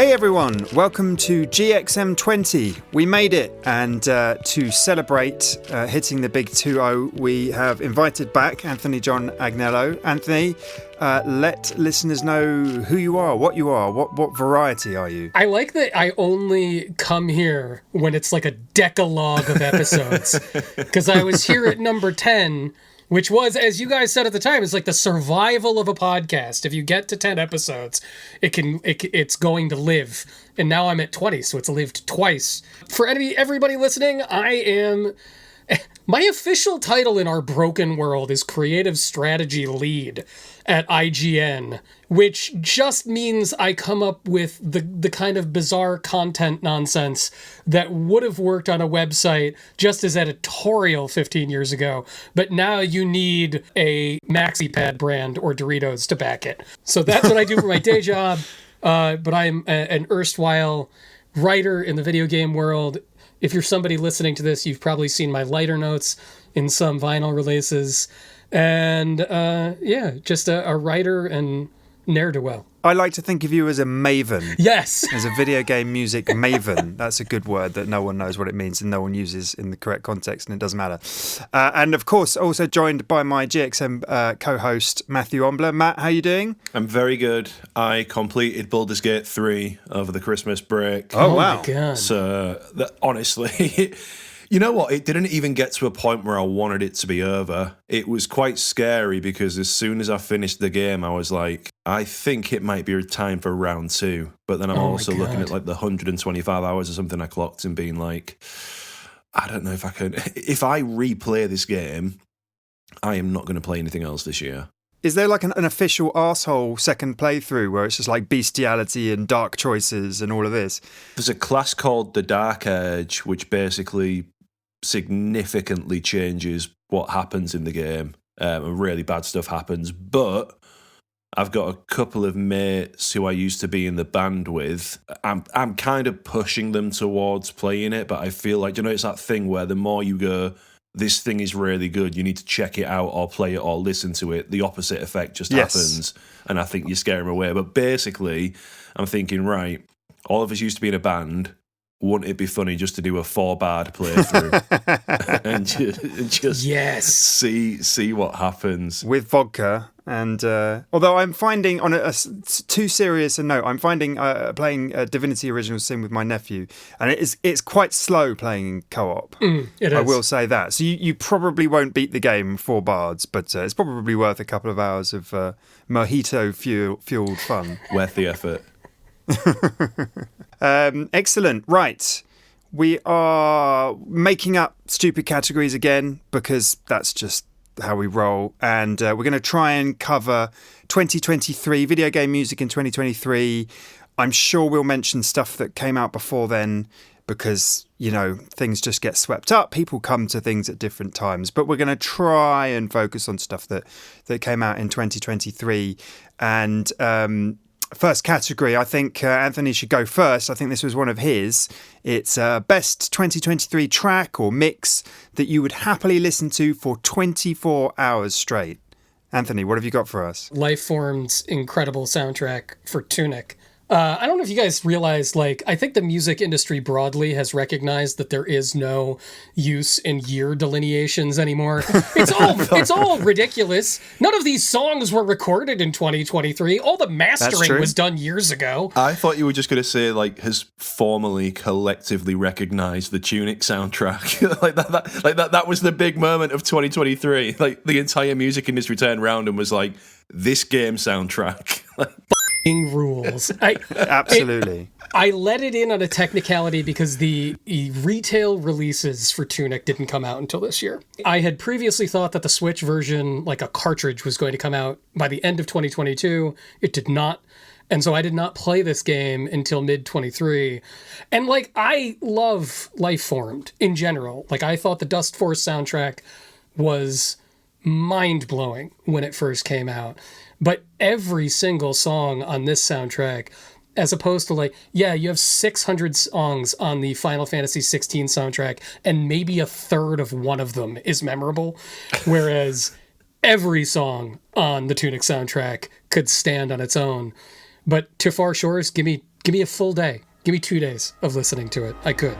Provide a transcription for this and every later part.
Hey everyone, welcome to GXM 20. We made it, and to celebrate hitting the big 2-0, we have invited back Anthony John Agnello. Anthony, let listeners know who you are, what variety are you? I like that I only come here when it's like a decalogue of episodes, because I was here at number 10, which was, as you guys said at the time, is like the survival of a podcast. If you get to 10 episodes, it's going to live. And now I'm at 20, so it's lived twice. For everybody listening, my official title in our broken world is Creative Strategy Lead at IGN, which just means I come up with the kind of bizarre content nonsense that would have worked on a website just as editorial 15 years ago, but now you need a MaxiPad brand or Doritos to back it. So that's what I do for my day job, but I'm an erstwhile writer in the video game world. If you're somebody listening to this, you've probably seen my lighter notes in some vinyl releases. And just a writer and ne'er-do-well. I like to think of you as a maven. Yes. As a video game music maven. That's a good word that no one knows what it means and no one uses in the correct context, and it doesn't matter. And of course, also joined by my GXM co-host, Mat Ombler. Matt, how are you doing? I'm very good. I completed Baldur's Gate 3 over the Christmas break. Oh wow. My God. So, honestly... You know what? It didn't even get to a point where I wanted it to be over. It was quite scary because as soon as I finished the game, I was like, I think it might be time for round 2. But then I'm also looking at like the 125 hours or something I clocked and being like, I don't know if I can. If I replay this game, I am not going to play anything else this year. Is there like an official arsehole second playthrough where it's just like bestiality and dark choices and all of this? There's a class called the Dark Edge, which basically significantly changes what happens in the game, and really bad stuff happens. But I've got a couple of mates who I used to be in the band with. I'm kind of pushing them towards playing it, but I feel like, it's that thing where the more you go, this thing is really good, you need to check it out or play it or listen to it, the opposite effect just happens, and I think you scare them away. But basically, I'm thinking, right, all of us used to be in a band. Wouldn't it be funny just to do a 4-bard playthrough and just see what happens with vodka? And although I'm finding, on a too serious a note, I'm finding playing Divinity Original Sin with my nephew, and it's quite slow playing co-op. It is. I will say that. So you probably won't beat the game 4 bards, but it's probably worth a couple of hours of mojito fueled fun. Worth the effort. Excellent. Right. We are making up stupid categories again because that's just how we roll. And we're going to try and cover 2023, video game music in 2023. I'm sure we'll mention stuff that came out before then because, things just get swept up. People come to things at different times. But we're going to try and focus on stuff that came out in 2023. And first category, I think Anthony should go first. I think this was one of his. It's best 2023 track or mix that you would happily listen to for 24 hours straight. Anthony, what have you got for us? Lifeform's incredible soundtrack for Tunic. I don't know if you guys realize, I think the music industry broadly has recognized that there is no use in year delineations anymore. It's all ridiculous. None of these songs were recorded in 2023. All the mastering was done years ago. I thought you were just going to say, has formally collectively recognized the Tunic soundtrack. that was the big moment of 2023. The entire music industry turned around and was like, this game soundtrack. Rules. Absolutely. I let it in on a technicality because the retail releases for Tunic didn't come out until this year. I had previously thought that the Switch version, like a cartridge, was going to come out by the end of 2022. It did not. And so I did not play this game until mid-23. And, I love Lifeformed in general. I thought the Dust Force soundtrack was mind-blowing when it first came out. But every single song on this soundtrack, as opposed to you have 600 songs on the Final Fantasy 16 soundtrack, and maybe a third of one of them is memorable, whereas every song on the Tunic soundtrack could stand on its own. But To Far Shores, give me Give me a full day. Give me 2 days of listening to it. I could.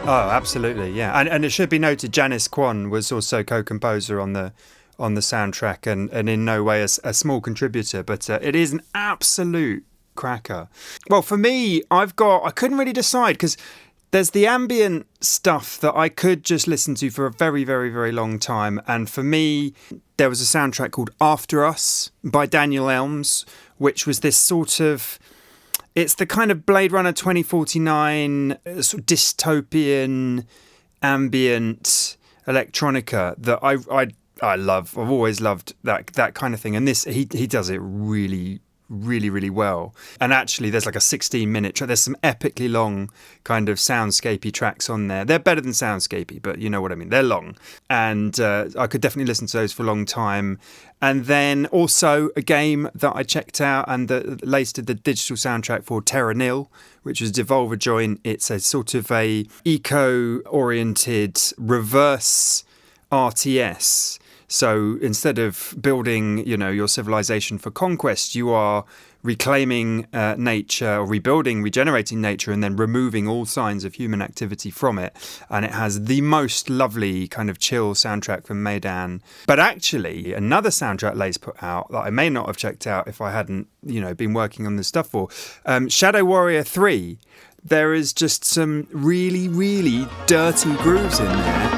Oh, absolutely, yeah. And it should be noted, Janice Kwan was also co-composer on the soundtrack, and in no way a small contributor, but it is an absolute cracker. Well, for me, I couldn't really decide, because there's the ambient stuff that I could just listen to for a very, very, very long time. And for me, there was a soundtrack called After Us by Daniel Elms, which was this sort of... It's the kind of Blade Runner 2049 sort of dystopian ambient electronica that I love. I've always loved that kind of thing. And this he does it really, really, really well. And actually, there's like a 16-minute track. There's some epically long kind of soundscapey tracks on there. They're better than soundscapey, but you know what I mean. They're long. And I could definitely listen to those for a long time. And then also a game that I checked out and that Lace did the digital soundtrack for, Terra Nil, which was Devolver Joint. It's a sort of a eco-oriented reverse RTS. So instead of building, your civilization for conquest, you are reclaiming nature, or regenerating nature, and then removing all signs of human activity from it. And it has the most lovely kind of chill soundtrack from Maidan. But actually, another soundtrack Lace put out that I may not have checked out if I hadn't, been working on this stuff for, Shadow Warrior 3. There is just some really, really dirty grooves in there.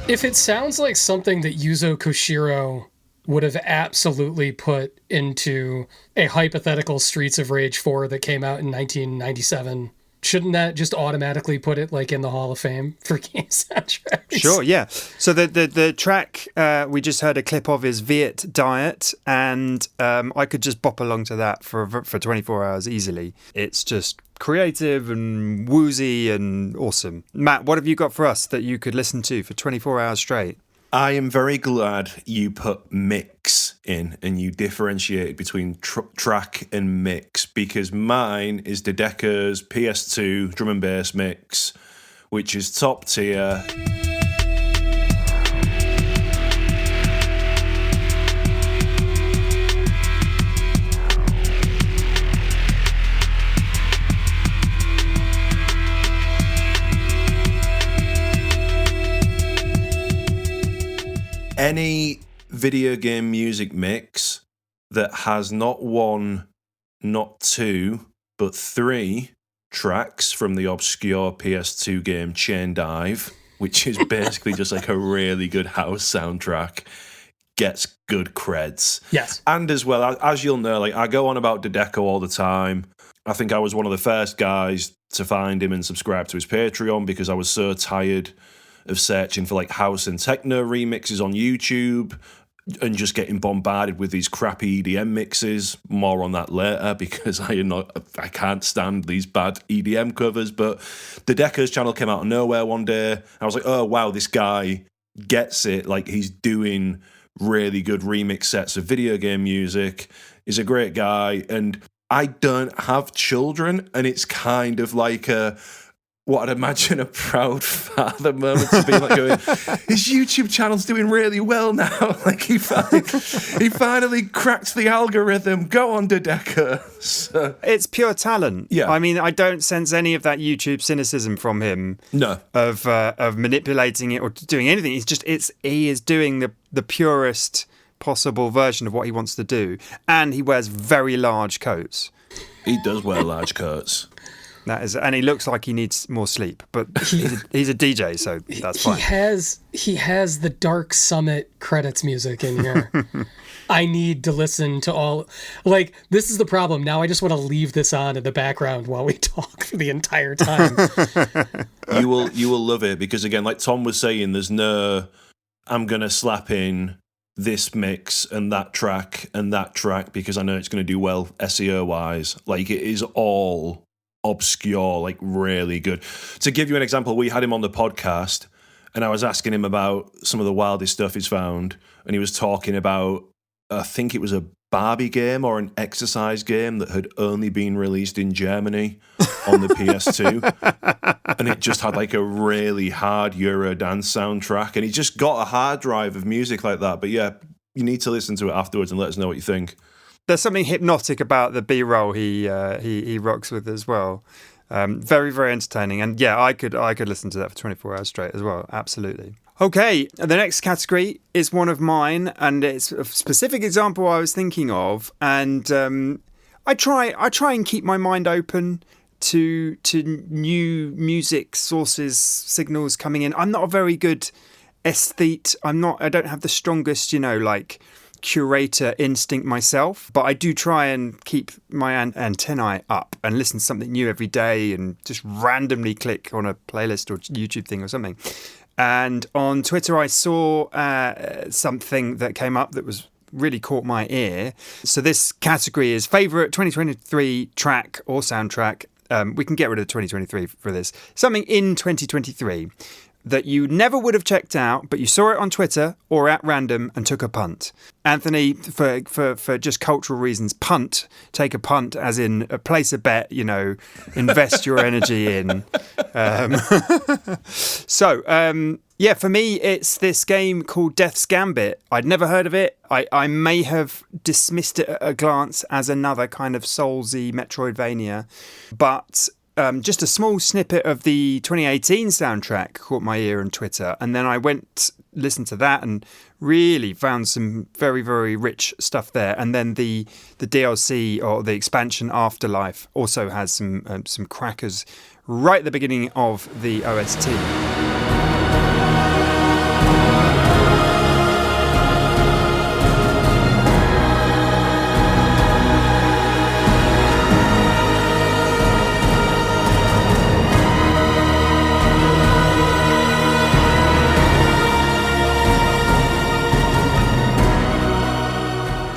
If it sounds like something that Yuzo Koshiro would have absolutely put into a hypothetical Streets of Rage 4 that came out in 1997, shouldn't that just automatically put it like in the Hall of Fame for game soundtracks? Sure, yeah. So the track we just heard a clip of is Viet Diet, and I could just bop along to that for 24 hours easily. It's just creative and woozy and awesome. Matt, what have you got for us that you could listen to for 24 hours straight? I am very glad you put mix in and you differentiated between track and mix, because mine is Dedeca's PS2 drum and bass mix, which is top tier. Any video game music mix that has not one, not two, but three tracks from the obscure PS2 game Chain Dive, which is basically just like a really good house soundtrack, gets good creds. Yes. And as well, as you'll know, like I go on about Dedeco all the time. I think I was one of the first guys to find him and subscribe to his Patreon because I was so tired of searching for like house and techno remixes on YouTube and just getting bombarded with these crappy EDM mixes. More on that later, because I can't stand these bad EDM covers. But Dedeca's channel came out of nowhere one day. I was like, oh wow, this guy gets it. Like, he's doing really good remix sets of video game music. He's a great guy, and I don't have children, and it's kind of like what I'd imagine a proud father moment to be like going, his YouTube channel's doing really well now. Like he finally cracked the algorithm. Go on, Dedeca. So, it's pure talent. Yeah. I mean, I don't sense any of that YouTube cynicism from him. No. Of manipulating it or doing anything. He is doing the purest possible version of what he wants to do. And he wears very large coats. He does wear large coats. That is, and he looks like he needs more sleep, but he's a DJ, so that's fine. He has the Dark Summit credits music in here. I need to listen to all. Like, this is the problem. Now I just want to leave this on in the background while we talk for the entire time. You will love it because, again, like Tom was saying, there's no, I'm going to slap in this mix and that track because I know it's going to do well SEO wise. Like, it is all obscure, like really good. To give you an example, we had him on the podcast and I was asking him about some of the wildest stuff he's found, and he was talking about, I think it was a Barbie game or an exercise game that had only been released in Germany on the PS2. And it just had like a really hard Euro dance soundtrack. And he just got a hard drive of music like that. But yeah, you need to listen to it afterwards and let us know what you think. There's something hypnotic about the B-roll he rocks with as well. Very, very entertaining. And yeah, I could listen to that for 24 hours straight as well. Absolutely. Okay, the next category is one of mine, and it's a specific example I was thinking of. And I try and keep my mind open to new music sources, signals coming in. I'm not a very good aesthete. I don't have the strongest, like curator instinct myself, but I do try and keep my antennae up and listen to something new every day and just randomly click on a playlist or YouTube thing or something. And on Twitter, I saw something that came up that was really caught my ear. So this category is favourite 2023 track or soundtrack. We can get rid of 2023 for this. Something in 2023 that you never would have checked out, but you saw it on Twitter or at random and took a punt. Anthony, for just cultural reasons, take a punt as in place a bet, invest your energy in. Yeah, for me, it's this game called Death's Gambit. I'd never heard of it. I may have dismissed it at a glance as another kind of Soulsy Metroidvania, but just a small snippet of the 2018 soundtrack caught my ear on Twitter, and then I listened to that and really found some very, very rich stuff there. And then the DLC or the expansion Afterlife also has some crackers right at the beginning of the OST.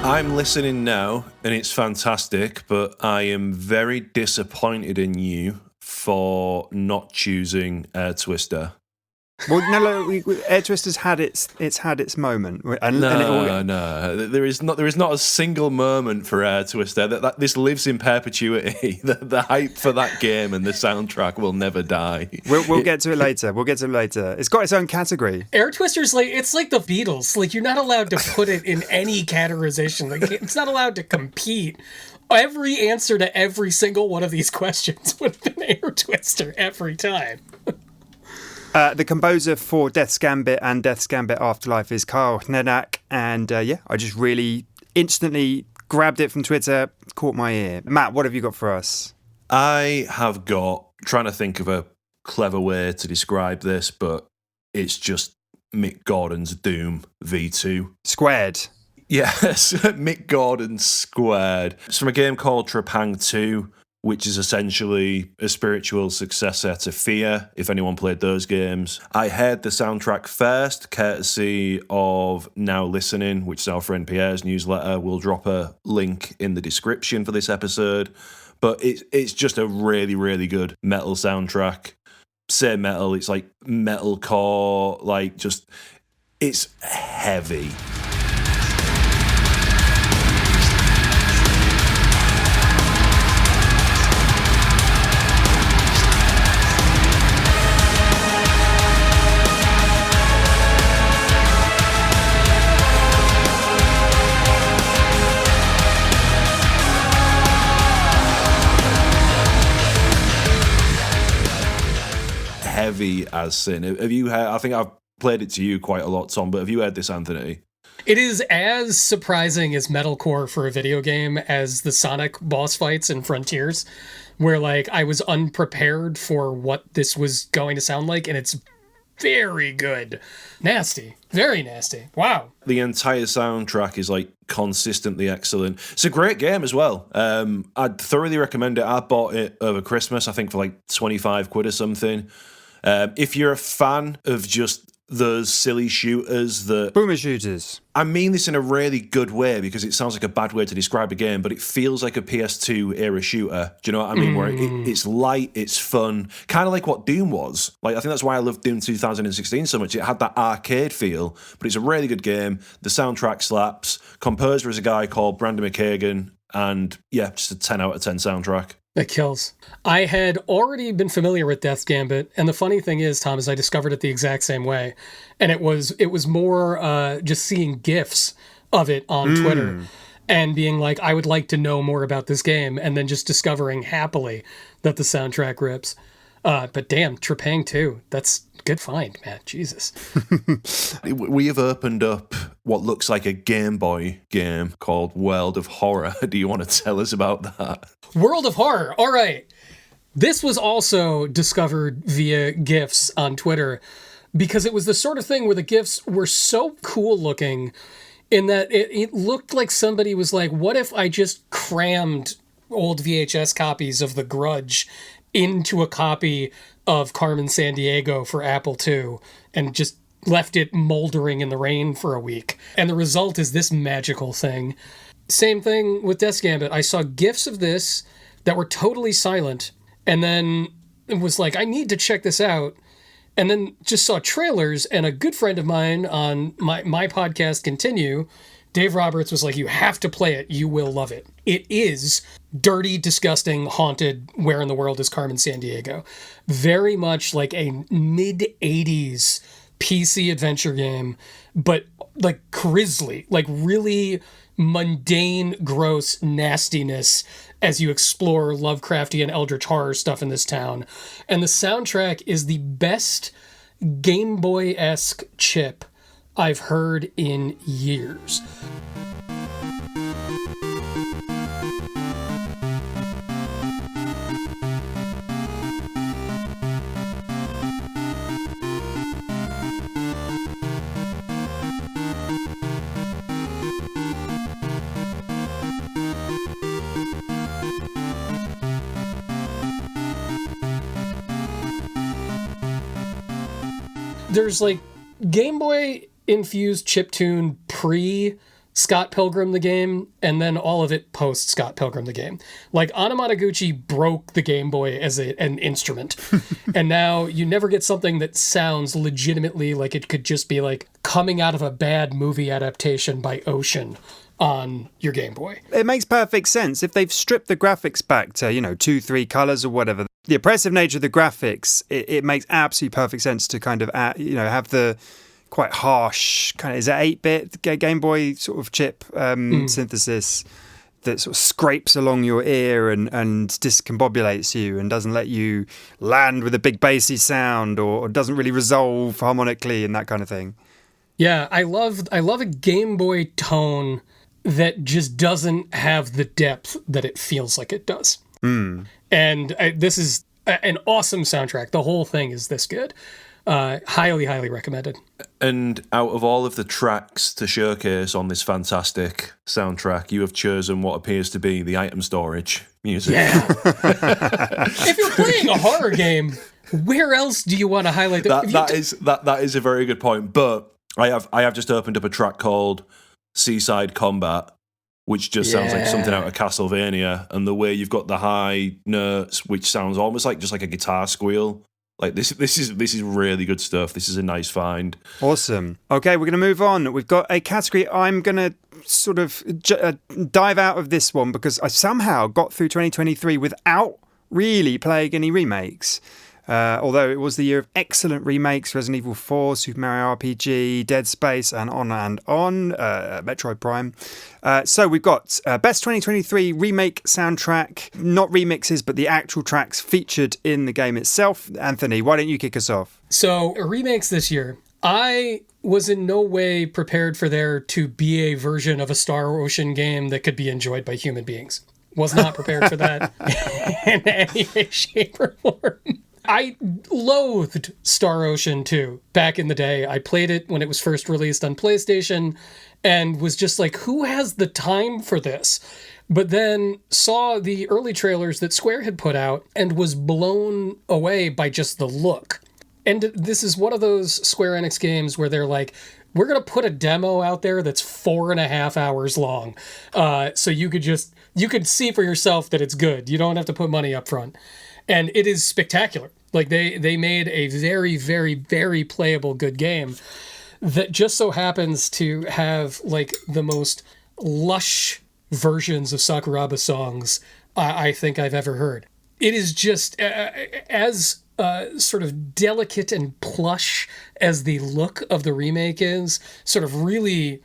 I'm listening now, and it's fantastic, but I am very disappointed in you for not choosing Air Twister. Well, no, Air Twister's had its moment. No. There is not a single moment for Air Twister. This lives in perpetuity. The hype for that game and the soundtrack will never die. We'll get to it later. It's got its own category. Air Twister's it's like the Beatles. Like, you're not allowed to put it in any categorization. Like, it's not allowed to compete. Every answer to every single one of these questions would have been Air Twister every time. The composer for Death's Gambit and Death's Gambit Afterlife is Kyle Hnedak, and I just really instantly grabbed it from Twitter, caught my ear. Matt, what have you got for us? I have got, trying to think of a clever way to describe this, but it's just Mick Gordon's Doom V2. Squared. Yes, Mick Gordon squared. It's from a game called Trepang 2, which is essentially a spiritual successor to Fear, if anyone played those games. I heard the soundtrack first, courtesy of Now Listening, which is our friend Pierre's newsletter. We'll drop a link in the description for this episode. But it's just a really, really good metal soundtrack. Say metal, it's like metalcore, it's heavy. Heavy as sin. Have you heard? I think I've played it to you quite a lot, Tom, but have you heard this, Anthony? It is as surprising as metalcore for a video game as the Sonic boss fights in Frontiers, where like I was unprepared for what this was going to sound like, and it's very good. Nasty. Very nasty. Wow. The entire soundtrack is like consistently excellent. It's a great game as well. I'd thoroughly recommend it. I bought it over Christmas, I think for like 25 quid or something. If you're a fan of just those silly shooters that... Boomer shooters. I mean this in a really good way because it sounds like a bad way to describe a game, but it feels like a PS2 era shooter. Do you know what I mean? Where it's light, it's fun, kind of like what Doom was. Like I think that's why I love Doom 2016 so much. It had that arcade feel, but it's a really good game. The soundtrack slaps. Composer is a guy called Brandon McKagan, and yeah, just a 10 out of 10 soundtrack. It kills. I had already been familiar with Death's Gambit, and the funny thing is, Tom, is I discovered it the exact same way, and it was more just seeing GIFs of it on Twitter and being like, I would like to know more about this game, and then just discovering happily that the soundtrack rips. But damn, Trepang too. That's good find, man. Jesus. We have opened up what looks like a Game Boy game called World of Horror. Do you want to tell us about that? World of Horror. All right. This was also discovered via GIFs on Twitter because it was the sort of thing where the GIFs were so cool looking in that it looked like somebody was like, what if I just crammed old VHS copies of The Grudge into a copy of Carmen Sandiego for Apple II and just left it moldering in the rain for a week. And the result is this magical thing. Same thing with Death's Gambit. I saw GIFs of this that were totally silent, and then it was like, I need to check this out. And then just saw trailers, and a good friend of mine on my podcast, Continue, Dave Roberts, was like, you have to play it. You will love it. It is dirty, disgusting, haunted, where in the world is Carmen Sandiego? Very much like a mid-'80s PC adventure game, but like grisly, like really mundane, gross nastiness as you explore Lovecraftian eldritch horror stuff in this town. And the soundtrack is the best Game Boy-esque chip I've heard in years. There's like Game Boy infused chiptune pre Scott Pilgrim the game, and then all of it post Scott Pilgrim the game. Like Anamanaguchi broke the Game Boy as an instrument, and now you never get something that sounds legitimately like it could just be like coming out of a bad movie adaptation by Ocean on your Game Boy. It makes perfect sense. If they've stripped the graphics back to, 2-3 colors or whatever, the oppressive nature of the graphics, it makes absolutely perfect sense to kind of, have the quite harsh kind of, is it 8-bit Game Boy sort of chip synthesis that sort of scrapes along your ear and discombobulates you and doesn't let you land with a big bassy sound or doesn't really resolve harmonically and that kind of thing. Yeah, I love a Game Boy tone that just doesn't have the depth that it feels like it does. And this is an awesome soundtrack. The whole thing is this good. Highly, highly recommended. And out of all of the tracks to showcase on this fantastic soundtrack, you have chosen what appears to be the item storage music. Yeah. If you're playing a horror game, where else do you want to highlight that is a very good point. But I have just opened up a track called Seaside Combat, which just sounds like something out of Castlevania, and the way you've got the high notes, which sounds almost like just like a guitar squeal. Like this is really good stuff. This is a nice find. Awesome. Okay, we're going to move on. We've got a category. I'm going to sort of dive out of this one because I somehow got through 2023 without really playing any remakes. Although it was the year of excellent remakes, Resident Evil 4, Super Mario RPG, Dead Space, and on, Metroid Prime. So we've got Best 2023 Remake Soundtrack, not remixes, but the actual tracks featured in the game itself. Anthony, why don't you kick us off? So, remakes this year. I was in no way prepared for there to be a version of a Star Ocean game that could be enjoyed by human beings. Was not prepared for that in any way, shape, or form. I loathed Star Ocean 2 back in the day. I played it when it was first released on PlayStation and was just like, who has the time for this? But then saw the early trailers that Square had put out and was blown away by just the look. And this is one of those Square Enix games where they're like, we're going to put a demo out there that's 4.5 hours long. So you could see for yourself that it's good. You don't have to put money up front. And it is spectacular. Like they made a very, very, very playable good game that just so happens to have like the most lush versions of Sakuraba songs I think I've ever heard. It is just as sort of delicate and plush as the look of the remake is, sort of really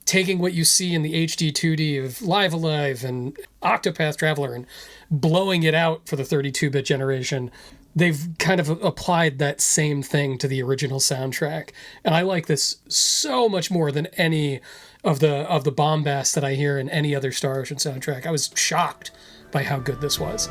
taking what you see in the HD 2D of Live Alive and Octopath Traveler and blowing it out for the 32-bit generation. They've kind of applied that same thing to the original soundtrack. And I like this so much more than any of the bombast that I hear in any other Star Ocean soundtrack. I was shocked by how good this was.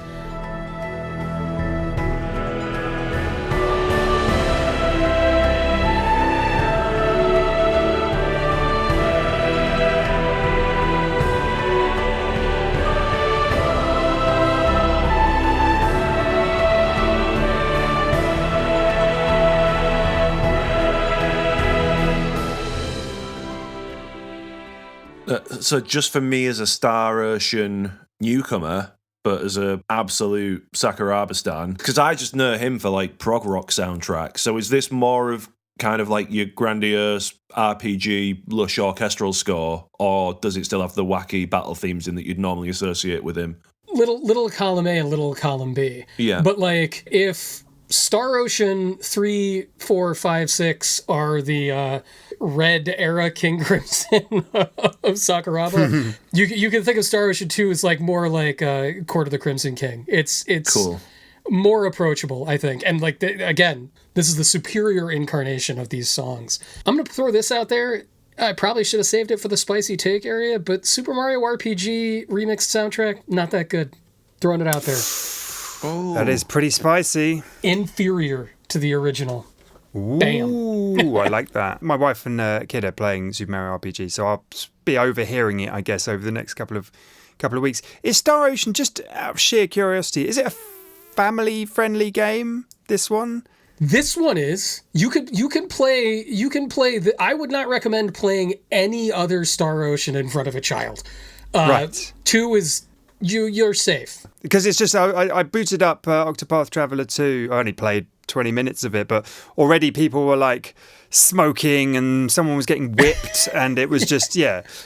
So just for me as a Star Ocean newcomer, but as a absolute Sakuraba stan, because I just know him for like prog rock soundtracks. So is this more of kind of like your grandiose RPG lush orchestral score, or does it still have the wacky battle themes in that you'd normally associate with him? Little column A and little column B. Yeah. But like if Star Ocean 3, 4, 5, 6 are the red era King Crimson of Sakuraba, you can think of Star Ocean 2 as like more like Court of the Crimson King. It's cool. More approachable, I think. And like again, this is the superior incarnation of these songs. I'm gonna throw this out there. I probably should have saved it for the spicy take area, but Super Mario RPG remixed soundtrack, not that good. Throwing it out there. Oh. That is pretty spicy. Inferior to the original. Ooh, Bam. I like that. My wife and kid are playing Super Mario RPG, so I'll be overhearing it, I guess, over the next couple of weeks. Is Star Ocean, just out of sheer curiosity, is it a family-friendly game, this one? This one is. You can play I would not recommend playing any other Star Ocean in front of a child. Right. 2 is you're safe. Because it's just, I booted up Octopath Traveler 2. I only played 20 minutes of it, but already people were like smoking and someone was getting whipped and it was just,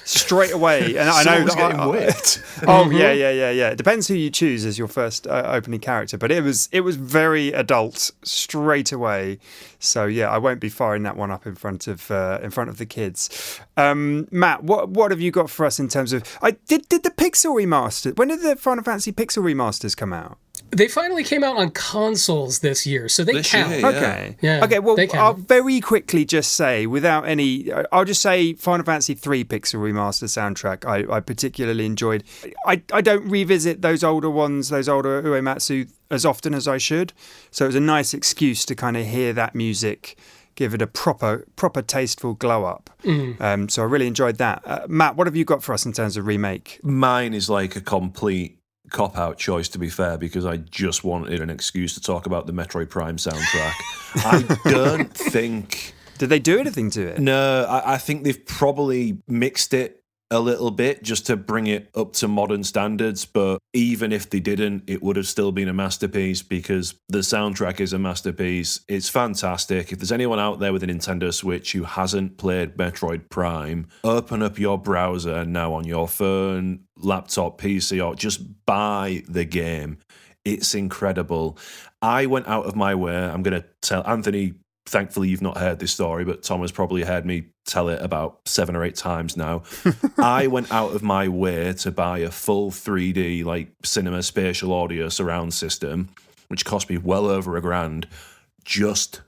straight away. And I know that getting whipped. Oh, yeah. It depends who you choose as your first opening character, but it was very adult straight away. So yeah, I won't be firing that one up in front of the kids. Matt, what have you got for us in terms of? Did the Pixel remaster? When did the Final Fantasy Pixel remasters come out? They finally came out on consoles this year, so they count. Year, yeah. Okay. Yeah, okay, well, they count. I'll very quickly just say, I'll just say Final Fantasy 3 Pixel Remaster soundtrack I particularly enjoyed. I don't revisit those older ones, those older Uematsu, as often as I should, so it was a nice excuse to kind of hear that music, give it a proper tasteful glow up. So I really enjoyed that. Matt, what have you got for us in terms of remake? Mine is like a complete cop-out choice, to be fair, because I just wanted an excuse to talk about the Metroid Prime soundtrack. I don't think... Did they do anything to it? No, I think they've probably mixed it a little bit just to bring it up to modern standards, but even if they didn't, it would have still been a masterpiece because the soundtrack is a masterpiece. It's fantastic. If there's anyone out there with a Nintendo Switch who hasn't played Metroid Prime, open up your browser now on your phone, laptop, PC, or just buy the game. It's incredible. I went out of my way. I'm going to tell Anthony, thankfully you've not heard this story, but Tom has probably heard me tell it about 7 or 8 times now. I went out of my way to buy a full 3D like cinema spatial audio surround system, which cost me well over $1,000, just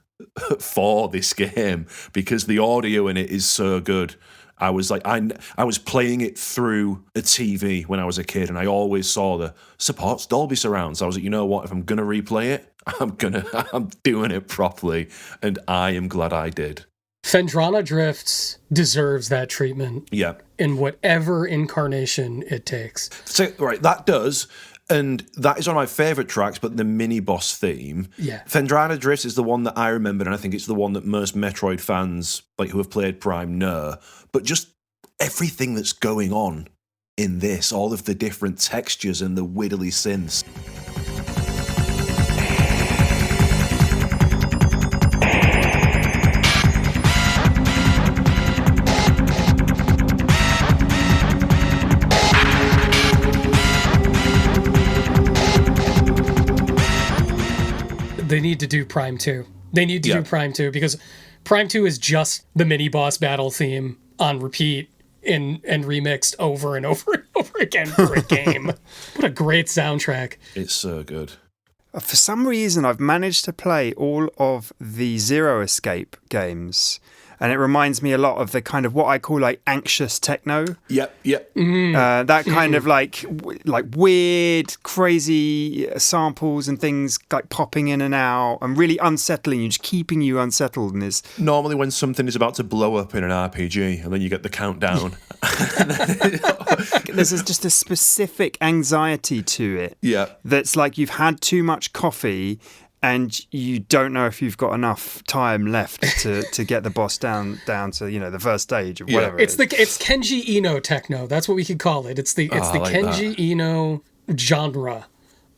for this game because the audio in it is so good. I was like, I was playing it through a TV when I was a kid, and I always saw the supports Dolby Surround. So I was like, you know what? If I'm gonna replay it, I'm doing it properly, and I am glad I did. Phendrana Drifts deserves that treatment. Yeah. In whatever incarnation it takes. So right, that does. And that is one of my favourite tracks, but the mini-boss theme. Yeah. Phendrana Drifts is the one that I remember, and I think it's the one that most Metroid fans like who have played Prime know. But just everything that's going on in this, all of the different textures and the widdly synths. They need to do Prime 2. They need to do Prime 2 because Prime 2 is just the mini boss battle theme on repeat and remixed over and over and over again for a game. What a great soundtrack. It's so good. For some reason, I've managed to play all of the Zero Escape games. And it reminds me a lot of the kind of what I call like anxious techno. Yep. That kind of like weird, crazy samples and things like popping in and out and really unsettling you, just keeping you unsettled. And this normally when something is about to blow up in an RPG and then you get the countdown. There's just a specific anxiety to it. Yeah. That's like you've had too much coffee and you don't know if you've got enough time left to get the boss down to, you know, the first stage or whatever. It's Kenji Eno techno. That's what we could call it. It's the like Kenji Eno genre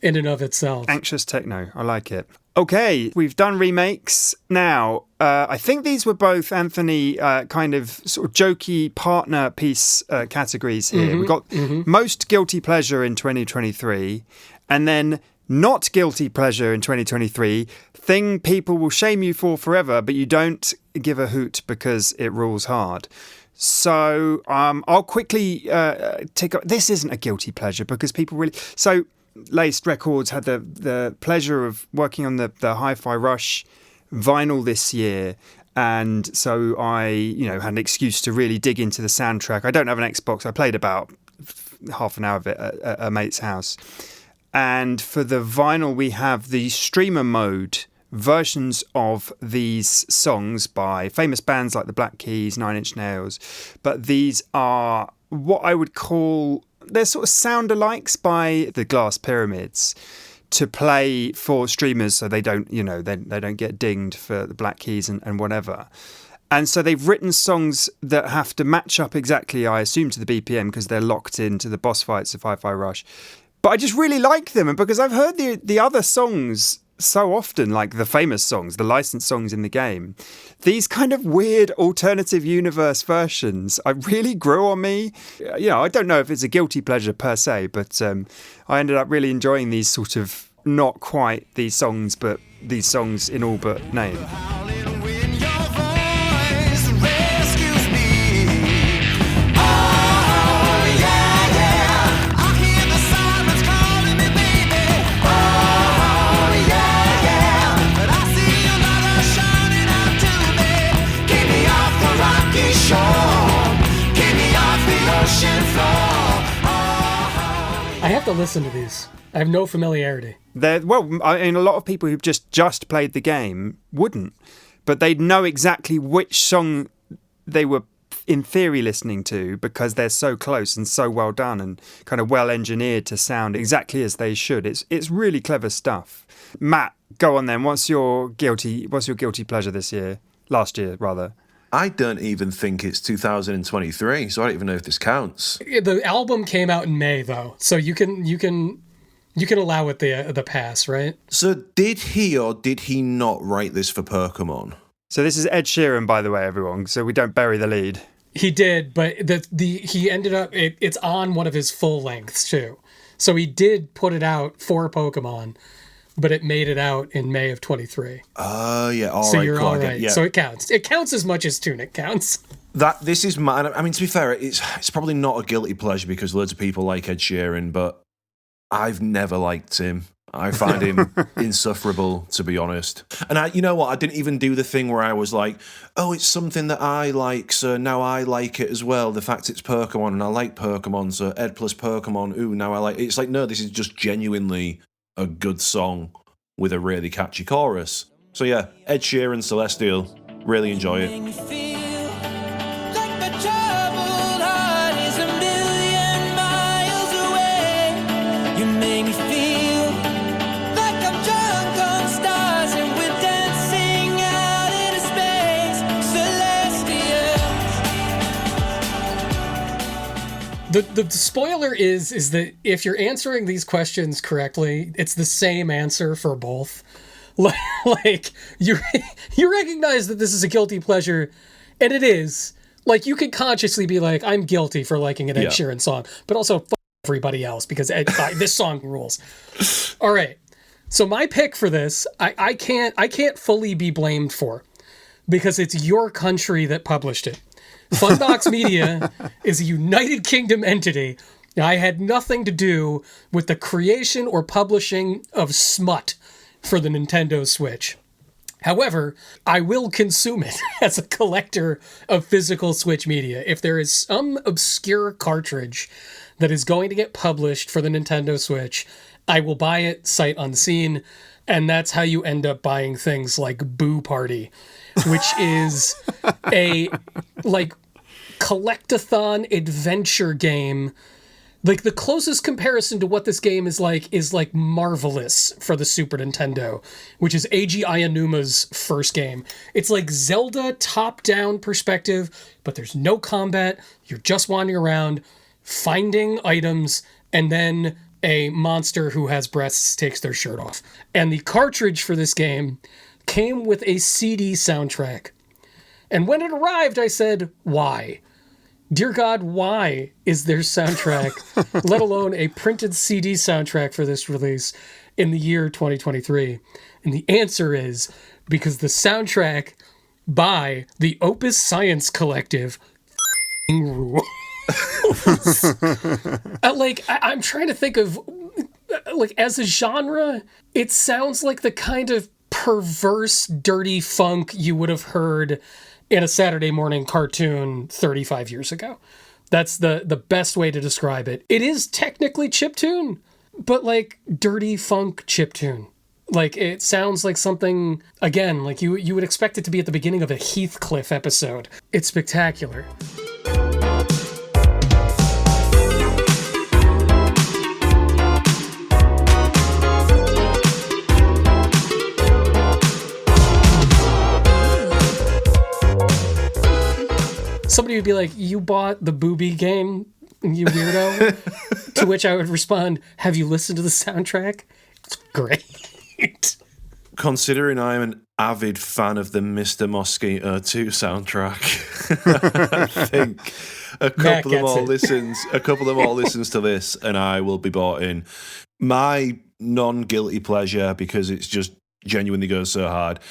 in and of itself. Anxious techno. I like it. Okay, we've done remakes. Now, I think these were both, Anthony, kind of sort of jokey partner piece categories here. We've got most guilty pleasure in 2023, and then not guilty pleasure in 2023, thing people will shame you for forever, but you don't give a hoot because it rules hard. So I'll quickly tick up. This isn't a guilty pleasure because people really... So Laced Records had the pleasure of working on the Hi-Fi Rush vinyl this year. And so I, had an excuse to really dig into the soundtrack. I don't have an Xbox. I played about half an hour of it at a mate's house. And for the vinyl, we have the streamer mode versions of these songs by famous bands like the Black Keys, Nine Inch Nails. But these are what I would call, they're sort of sound-alikes by the Glass Pyramids to play for streamers so they don't, they don't get dinged for the Black Keys and whatever. And so they've written songs that have to match up exactly, I assume, to the BPM because they're locked into the boss fights of Hi-Fi Rush. But I just really like them, and because I've heard the other songs so often, like the famous songs, the licensed songs in the game, these kind of weird alternative universe versions, I really grew on me. I don't know if it's a guilty pleasure per se, but I ended up really enjoying these sort of not quite these songs, but these songs in all but name. I have to listen to these. I have no familiarity. A lot of people who've just played the game wouldn't, but they'd know exactly which song they were in theory listening to because they're so close and so well done and kind of well engineered to sound exactly as they should. It's really clever stuff. Matt, go on then. What's your guilty pleasure this year? Last year, rather. I don't even think it's 2023, so I don't even know if this counts. The album came out in May, though, so you can allow it the pass, right? So did he or did he not write this for Pokemon? So this is Ed Sheeran, by the way, everyone, so we don't bury the lead. He did, but he ended up, it's on one of his full lengths, too. So he did put it out for Pokemon, but it made it out in May of 23. Oh, yeah. All so right, you're cool, all right. Yeah. So it counts. It counts as much as Tunic counts. This is my... I mean, to be fair, it's probably not a guilty pleasure because loads of people like Ed Sheeran, but I've never liked him. I find him insufferable, to be honest. And you know what? I didn't even do the thing where I was like, oh, it's something that I like, so now I like it as well. The fact it's Pokemon, and I like Pokemon, so Ed plus Pokemon, ooh, now I like it. It's like, no, this is just genuinely a good song with a really catchy chorus. So yeah, Ed Sheeran, Celestial, really enjoy it. The spoiler is that if you're answering these questions correctly, it's the same answer for both. Like you recognize that this is a guilty pleasure, and it is. Like, you could consciously be like, I'm guilty for liking an Ed Sheeran song, but also fuck everybody else because this song rules. All right, so my pick for this, I can't fully be blamed for, because it's your country that published it. Funbox Media is a United Kingdom entity. I had nothing to do with the creation or publishing of smut for the Nintendo Switch. However, I will consume it as a collector of physical Switch media. If there is some obscure cartridge that is going to get published for the Nintendo Switch, I will buy it sight unseen, and that's how you end up buying things like Boo Party, which is a collect-a-thon adventure game. Like, the closest comparison to what this game is like Marvelous for the Super Nintendo, which is Eiji Aonuma's first game. It's like Zelda top-down perspective, but there's no combat. You're just wandering around, finding items, and then a monster who has breasts takes their shirt off. And the cartridge for this game came with a CD soundtrack. And when it arrived, I said, why? Dear God, why is there soundtrack, let alone a printed CD soundtrack for this release in the year 2023? And the answer is because the soundtrack by the Opus Science Collective rules. I'm trying to think of, like, as a genre, it sounds like the kind of perverse, dirty funk you would have heard in a Saturday morning cartoon 35 years ago. That's the best way to describe it. It is technically chiptune, but like dirty funk chiptune. Like, it sounds like something, again, like you would expect it to be at the beginning of a Heathcliff episode. It's spectacular. Somebody would be like, you bought the Booby game, you weirdo? To which I would respond, have you listened to the soundtrack? It's great. Considering I'm an avid fan of the Mr. Mosquito 2 soundtrack, I think a couple of more listens to this and I will be bought in. My non-guilty pleasure, because it's just genuinely goes so hard,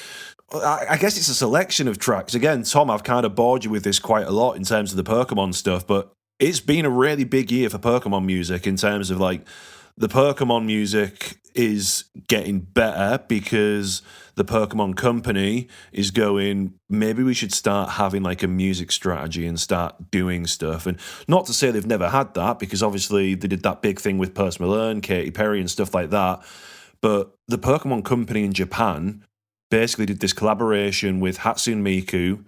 I guess it's a selection of tracks. Again, Tom, I've kind of bored you with this quite a lot in terms of the Pokemon stuff, but it's been a really big year for Pokemon music in terms of, like, the Pokemon music is getting better because the Pokemon Company is going, maybe we should start having like a music strategy and start doing stuff. And not to say they've never had that, because obviously they did that big thing with Post Malone, Katy Perry and stuff like that. But the Pokemon Company in Japan basically did this collaboration with Hatsune Miku,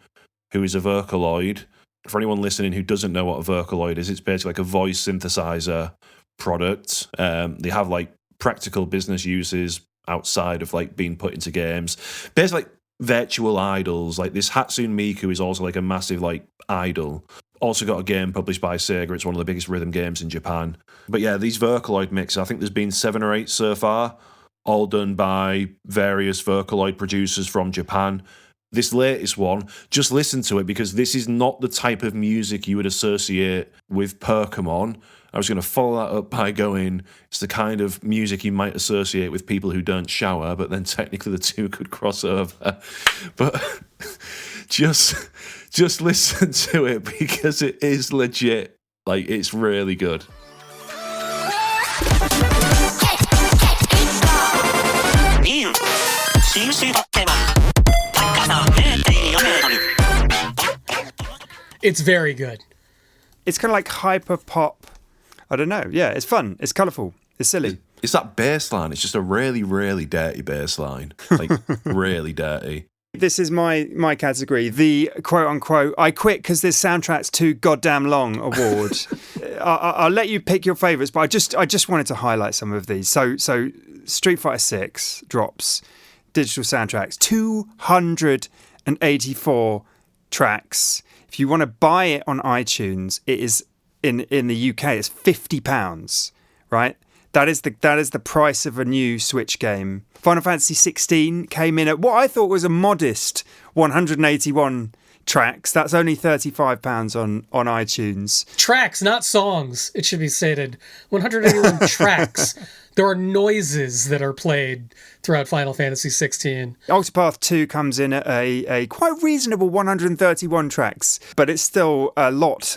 who is a Vocaloid. For anyone listening who doesn't know what a Vocaloid is, it's basically like a voice synthesizer product. They have like practical business uses outside of like being put into games. Basically like virtual idols. Like this Hatsune Miku is also like a massive like idol. Also got a game published by Sega. It's one of the biggest rhythm games in Japan. But yeah, these Vocaloid mixes, I think there's been 7 or 8 so far, all done by various Vocaloid producers from Japan. This latest one, just listen to it, because this is not the type of music you would associate with Pokemon. I was going to follow that up by going, it's the kind of music you might associate with people who don't shower, but then technically the two could cross over. But just listen to it, because it is legit. Like, it's really good. It's very good. It's kind of like hyper pop. I don't know. Yeah, it's fun. It's colourful. It's silly. It's that bass line. It's just a really, really dirty bass line. Like, really dirty. This is my category, the quote-unquote, I quit because this soundtrack's too goddamn long award. I'll let you pick your favourites, but I just wanted to highlight some of these. So Street Fighter 6 drops digital soundtracks, 284 tracks. If you want to buy it on iTunes, it is in the UK, it's £50, right? That is the price of a new Switch game. Final Fantasy 16 came in at what I thought was a modest 181 tracks. That's only £35 on iTunes. Tracks, not songs, it should be stated. 181 tracks. There are noises that are played throughout Final Fantasy 16. Octopath 2 comes in at a quite reasonable 131 tracks, but it's still a lot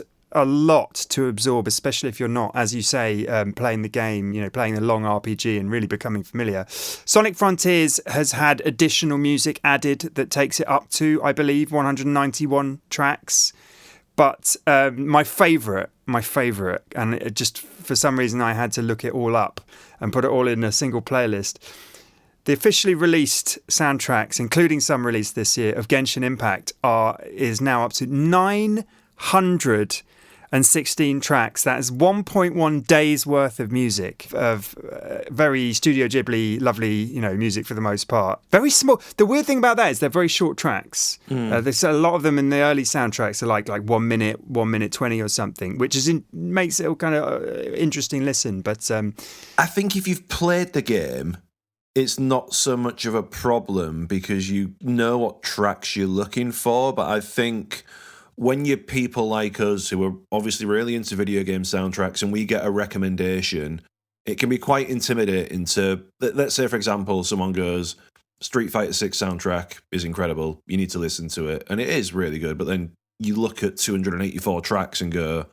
to absorb, especially if you're not, as you say, playing the game, playing the long RPG and really becoming familiar. Sonic Frontiers has had additional music added that takes it up to, I believe, 191 tracks. But my favourite, and it just for some reason I had to look it all up and put it all in a single playlist. The officially released soundtracks, including some released this year, of Genshin Impact is now up to 916 tracks. That is 1.1 days worth of music, of very Studio Ghibli, lovely, music for the most part. Very small. The weird thing about that is they're very short tracks. There's a lot of them in the early soundtracks are like 1 minute, 1:20 or something, which makes it a kind of interesting listen. But I think if you've played the game, it's not so much of a problem because you know what tracks you're looking for. But I think when you're people like us who are obviously really into video game soundtracks and we get a recommendation, it can be quite intimidating to, let's say, for example, someone goes, Street Fighter 6 soundtrack is incredible, you need to listen to it. And it is really good, but then you look at 284 tracks and go,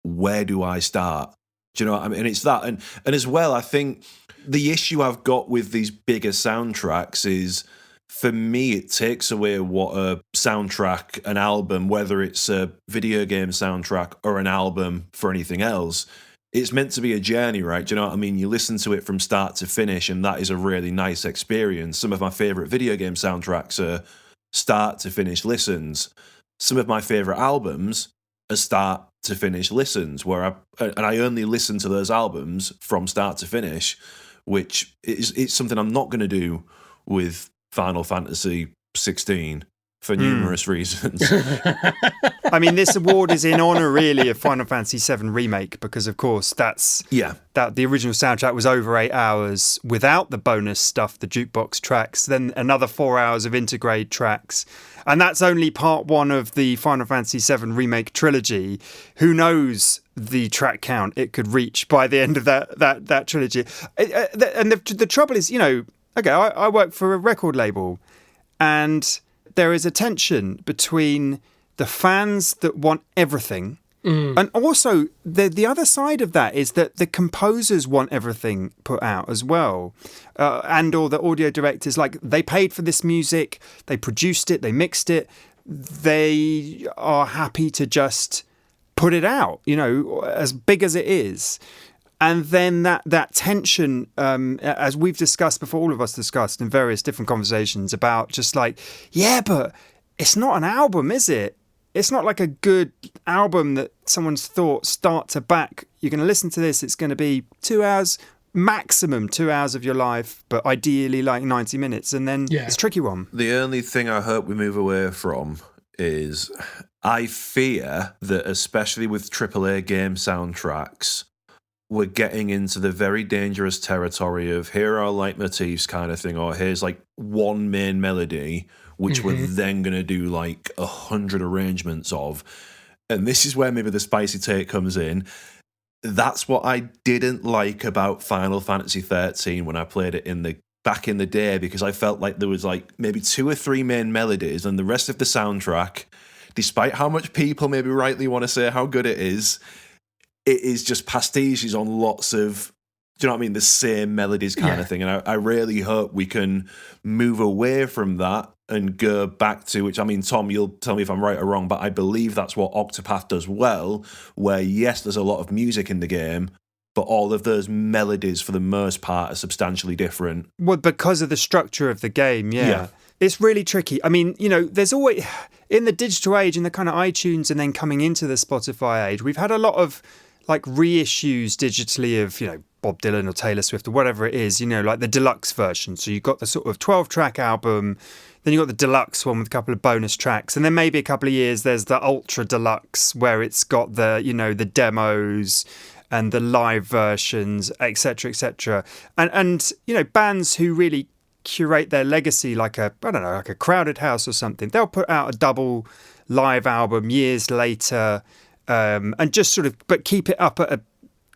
where do I start? Do you know what I mean? And it's that. And as well, I think the issue I've got with these bigger soundtracks is, for me, it takes away what a soundtrack, an album, whether it's a video game soundtrack or an album for anything else, it's meant to be a journey, right? Do you know what I mean? You listen to it from start to finish, and that is a really nice experience. Some of my favourite video game soundtracks are start to finish listens. Some of my favourite albums are start to finish listens, where I only listen to those albums from start to finish, which it's something I'm not going to do with Final Fantasy 16 for numerous reasons. I mean, this award is in honour, really, of Final Fantasy 7 Remake, because, of course, that the original soundtrack was over 8 hours without the bonus stuff, the jukebox tracks, then another 4 hours of integrate tracks. And that's only part one of the Final Fantasy 7 Remake trilogy. Who knows the track count it could reach by the end of that trilogy. And the trouble is, okay, I work for a record label, and there is a tension between the fans that want everything, and also the other side of that is that the composers want everything put out as well, and or the audio directors, like, they paid for this music, they produced it, they mixed it, they are happy to just put it out, as big as it is. And then that tension, as we've discussed before, all of us discussed in various different conversations about just like, yeah, but it's not an album, is it? It's not like a good album that someone's thought start to back. You're going to listen to this. It's going to be 2 hours, maximum 2 hours of your life, but ideally like 90 minutes. And then it's a tricky one. The only thing I hope we move away from is I fear that, especially with AAA game soundtracks, we're getting into the very dangerous territory of here are leitmotifs kind of thing, or here's like one main melody, which we're then going to do like 100 arrangements of. And this is where maybe the spicy take comes in. That's what I didn't like about Final Fantasy 13 when I played it back in the day, because I felt like there was like maybe 2 or 3 main melodies, and the rest of the soundtrack, despite how much people maybe rightly want to say how good it is just pastiches on lots of do you know what I mean? The same melodies kind of thing. And I really hope we can move away from that and go back to, which, I mean, Tom, you'll tell me if I'm right or wrong, but I believe that's what Octopath does well, where, yes, there's a lot of music in the game, but all of those melodies, for the most part, are substantially different. Well, because of the structure of the game, yeah. It's really tricky. I mean, there's always, in the digital age, in the kind of iTunes and then coming into the Spotify age, we've had a lot of, like, reissues digitally of, Bob Dylan or Taylor Swift or whatever it is, like the deluxe version. So you've got the sort of 12-track album, then you've got the deluxe one with a couple of bonus tracks, and then maybe a couple of years there's the ultra deluxe where it's got the, the demos and the live versions, etc., etc. And bands who really curate their legacy, like a Crowded House or something, they'll put out a double live album years later, and just sort of, but keep it up at a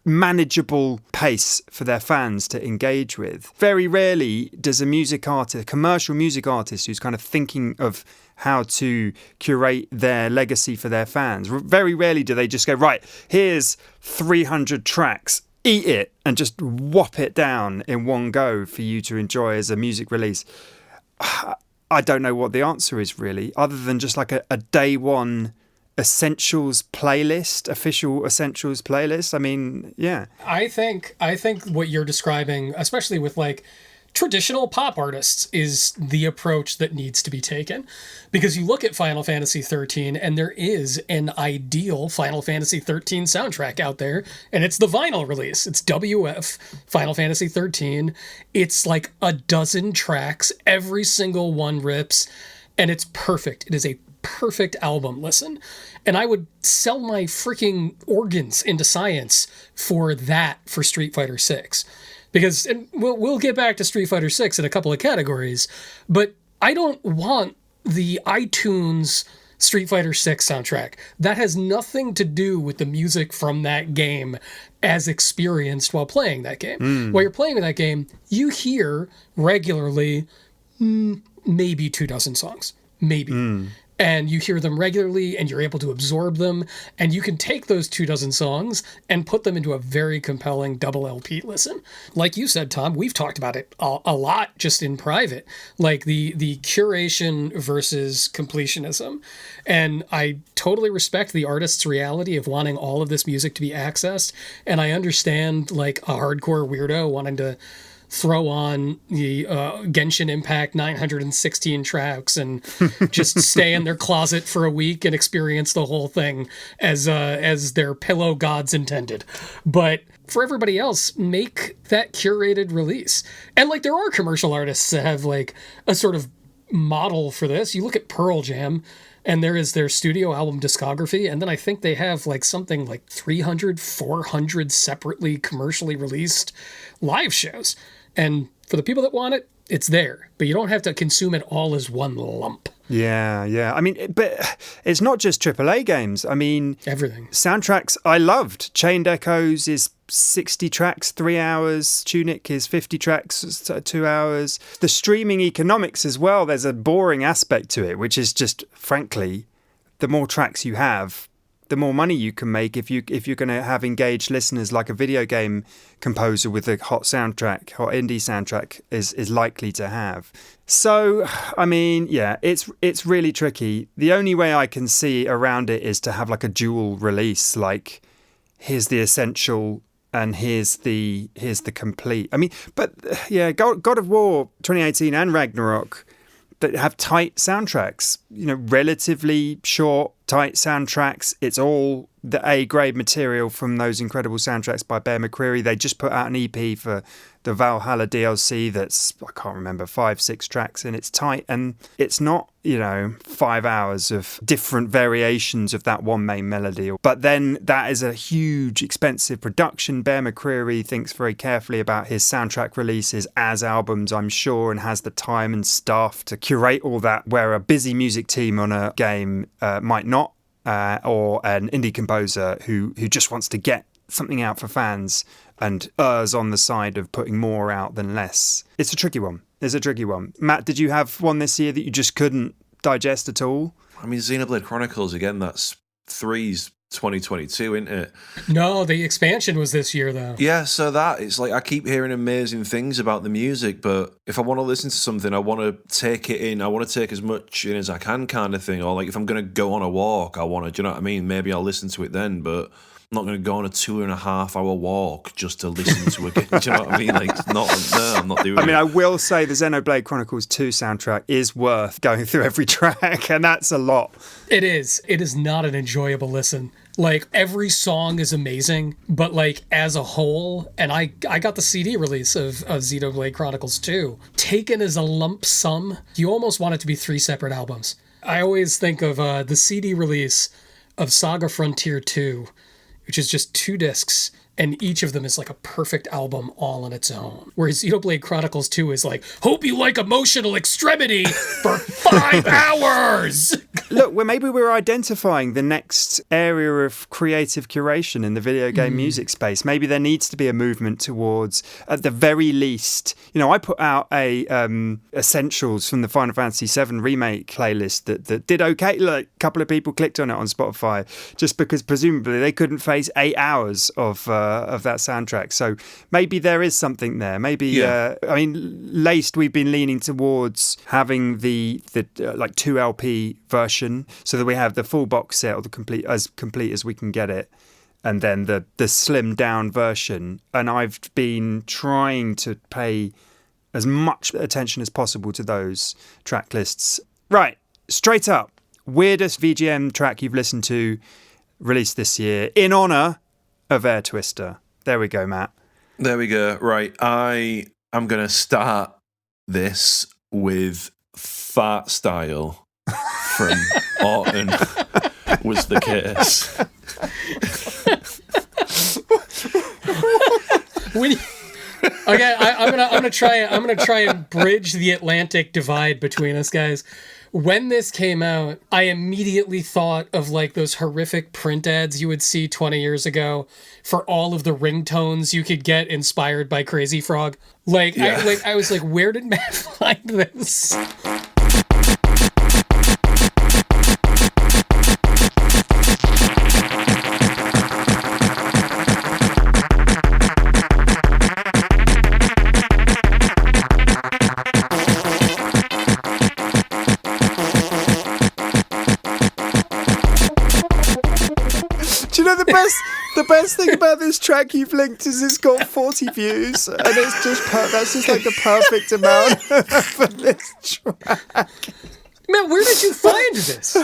manageable pace for their fans to engage with. Very rarely does a commercial music artist who's kind of thinking of how to curate their legacy for their fans, very rarely do they just go, right, here's 300 tracks, eat it, and just whop it down in one go for you to enjoy as a music release. I don't know what the answer is, really, other than just like a day one essentials playlist, official essentials playlist. I mean, yeah. I think what you're describing, especially with like traditional pop artists, is the approach that needs to be taken. Because you look at Final Fantasy 13 and there is an ideal Final Fantasy 13 soundtrack out there, and it's the vinyl release. It's WF Final Fantasy 13. It's like a dozen tracks, every single one rips, and it's perfect. It is a perfect album listen, and I would sell my freaking organs into science for Street Fighter 6, because, and we'll get back to Street Fighter 6 in a couple of categories, but I don't want the iTunes Street Fighter 6 soundtrack. That has nothing to do with the music from that game as experienced while playing that game. While you're playing that game, you hear regularly maybe 24 songs, maybe. And you hear them regularly and you're able to absorb them, and you can take those 24 songs and put them into a very compelling double LP listen. Like you said, Tom, we've talked about it a lot just in private, like the curation versus completionism. And I totally respect the artist's reality of wanting all of this music to be accessed. And I understand like a hardcore weirdo wanting to throw on the Genshin Impact 916 tracks and just stay in their closet for a week and experience the whole thing as their pillow gods intended. But for everybody else, make that curated release. And like there are commercial artists that have like a sort of model for this. You look at Pearl Jam, and there is their studio album discography, and then I think they have like something like 300, 400 separately commercially released live shows. And for the people that want it, it's there. But you don't have to consume it all as one lump. Yeah. I mean, but it's not just AAA games. I mean, everything. Soundtracks I loved. Chained Echoes is 60 tracks, 3 hours. Tunic is 50 tracks, 2 hours. The streaming economics as well, there's a boring aspect to it, which is just, frankly, the more tracks you have, the more money you can make if you're going to have engaged listeners, like a video game composer with a hot indie soundtrack is likely to have. So, I mean, yeah, it's really tricky. The only way I can see around it is to have like a dual release, like here's the essential and here's the complete. I mean, but yeah, God of War 2018 and Ragnarok, that have tight soundtracks, relatively short, tight soundtracks. It's all the A-grade material from those incredible soundtracks by Bear McCreary. They just put out an EP for the Valhalla DLC that's, I can't remember, 5-6 tracks, and it's tight, and it's not, 5 hours of different variations of that one main melody. But then that is a huge, expensive production. Bear McCreary thinks very carefully about his soundtrack releases as albums, I'm sure, and has the time and staff to curate all that, where a busy music team on a game might not, or an indie composer who just wants to get something out for fans and errs on the side of putting more out than less. It's a tricky one. Matt, did you have one this year that you just couldn't digest at all? I mean, Xenoblade Chronicles, again, that's 3's 2022, isn't it? No, the expansion was this year, though. Yeah, so that, it's like I keep hearing amazing things about the music, but if I want to listen to something, I want to take it in. I want to take as much in as I can, kind of thing. Or like if I'm going to go on a walk, I want to, do you know what I mean? Maybe I'll listen to it then, but I'm not going to go on a 2.5-hour walk just to listen to it. Do you know what I mean? Like, it's not, no, I'm not doing it. I mean, I will say the Xenoblade Chronicles 2 soundtrack is worth going through every track, and that's a lot. It is. It is not an enjoyable listen. Like, every song is amazing, but like as a whole, and I got the CD release of Xenoblade Chronicles 2, taken as a lump sum, you almost want it to be 3 separate albums. I always think of the CD release of Saga Frontier 2, which is just 2 discs, and each of them is like a perfect album all on its own. Whereas Xenoblade Chronicles 2 is like, hope you like Emotional Extremity for 5 hours! Look, maybe we're identifying the next area of creative curation in the video game music space. Maybe there needs to be a movement towards, at the very least, I put out a Essentials from the Final Fantasy VII Remake playlist that did okay. Like, a couple of people clicked on it on Spotify just because presumably they couldn't face 8 hours of that soundtrack. So maybe there is something there. Maybe, laced, we've been leaning towards having the like 2 LP version so that we have the full box set or the complete as we can get it, and then the slimmed down version. And I've been trying to pay as much attention as possible to those track lists. Right, straight up, weirdest VGM track you've listened to released this year in honor of Air Twister. There we go, Matt. There we go. Right, I am going to start this with Fart Style from Orton was the case. Okay, I'm gonna try and bridge the Atlantic divide between us, guys. When this came out, I immediately thought of like those horrific print ads you would see 20 years ago for all of the ringtones you could get inspired by Crazy Frog. I was like, where did Matt find this? The best thing about this track you've linked is it's got 40 views, and it's just that's just like the perfect amount for this track. Man, where did you find this?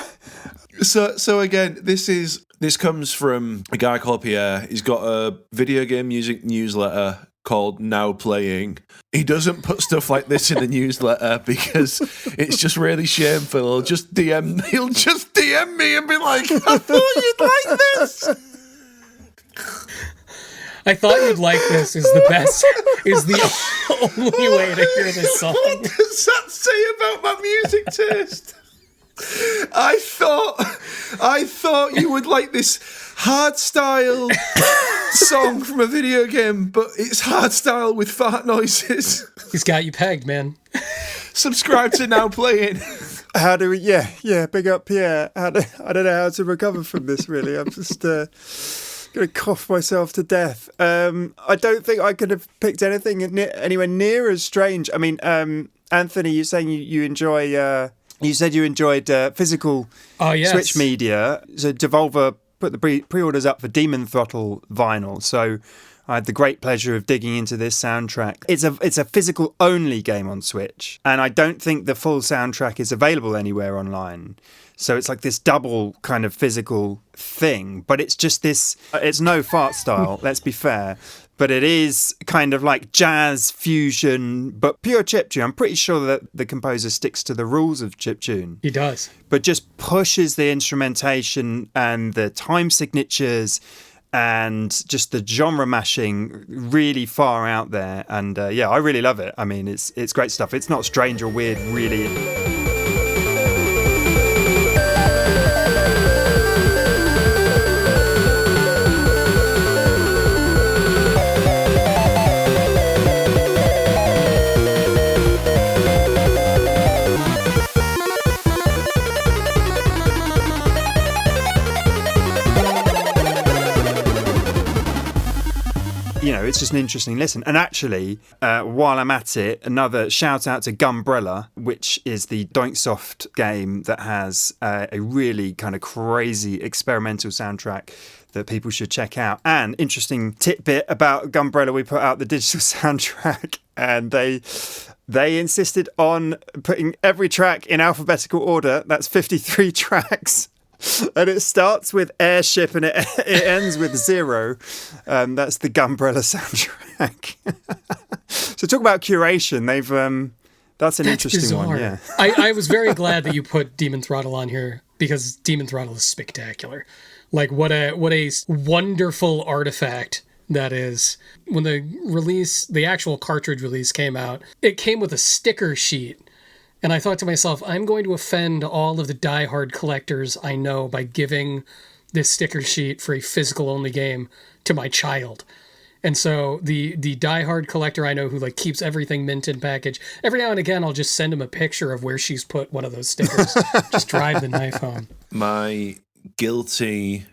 So again, this comes from a guy called Pierre. He's got a video game music newsletter called Now Playing. He doesn't put stuff like this in the newsletter because it's just really shameful. He'll just DM me and be like, I thought you'd like this. I thought you'd like this is the only way to hear this song. What does that say about my music taste? I thought you would like this hardstyle song from a video game, but it's hardstyle with fart noises. He's got you pegged, man. Subscribe to Now Playing. How do we? Yeah. Big up Pierre. I don't know how to recover from this. Really, I'm just going to cough myself to death. I don't think I could have picked anything anywhere near as strange. I mean, Anthony, you're saying you enjoy. You said you enjoyed physical Switch media. So Devolver put the pre-orders up for Demon Throttle vinyl. So I had the great pleasure of digging into this soundtrack. It's a physical only game on Switch, and I don't think the full soundtrack is available anywhere online. So it's like this double kind of physical thing, but it's just this. It's no fart style. Let's be fair. But it is kind of like jazz fusion, but pure chiptune. I'm pretty sure that the composer sticks to the rules of chiptune. He does. But just pushes the instrumentation and the time signatures and just the genre mashing really far out there. And I really love it. I mean, it's great stuff. It's not strange or weird, really. it's just an interesting listen. And actually, while I'm at it, another shout out to Gumbrella, which is the Doinksoft game that has a really kind of crazy experimental soundtrack that people should check out. And interesting tidbit about Gumbrella, we put out the digital soundtrack, and they insisted on putting every track in alphabetical order. That's 53 tracks. And it starts with Airship and it ends with Zero. That's the Gumbrella soundtrack. So talk about curation. That's interesting bizarre. one. Yeah. I was very glad that you put Demon Throttle on here, because Demon Throttle is spectacular. Like what a wonderful artifact that is. When the actual cartridge release came out, it came with a sticker sheet. And I thought to myself, I'm going to offend all of the diehard collectors I know by giving this sticker sheet for a physical only game to my child. And so the diehard collector I know who like keeps everything mint in package, every now and again I'll just send him a picture of where she's put one of those stickers. Just drive the knife home. My guilty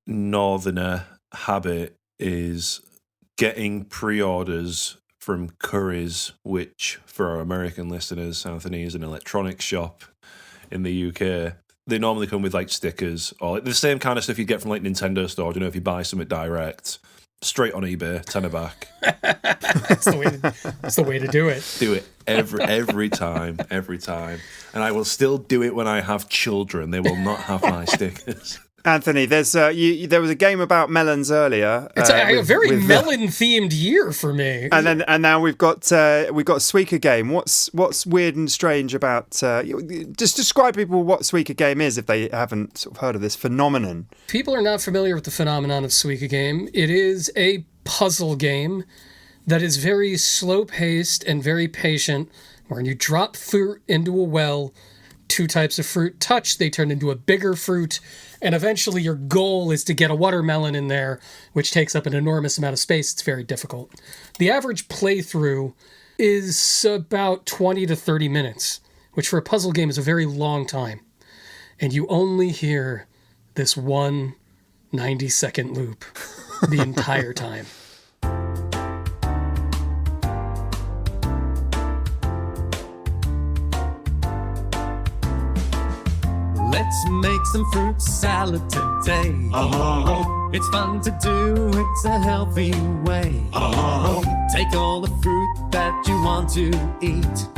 northerner habit is getting pre-orders from Currys, which for our American listeners, Anthony is an electronics shop in the UK. They normally come with like stickers or like the same kind of stuff you'd get from like Nintendo store. You know, if you buy something direct, straight on eBay, £10 back. That's the way to do it. Do it every time, and I will still do it when I have children. They will not have my stickers. Anthony, there was a game about melons earlier. It's a very melon-themed year for me. And now we've got a Suika game. What's weird and strange about? Just describe people what Suika game is if they haven't sort of heard of this phenomenon. People are not familiar with the phenomenon of Suika game. It is a puzzle game that is very slow-paced and very patient, where you drop fruit into a well. 2 types of fruit touch, they turn into a bigger fruit, and eventually your goal is to get a watermelon in there, which takes up an enormous amount of space. It's very difficult. The average playthrough is about 20 to 30 minutes, which for a puzzle game is a very long time. And you only hear this one 90-second loop the entire time. Let's make some fruit salad today. It's fun to do, it's a healthy way. Take all the fruit that you want to eat.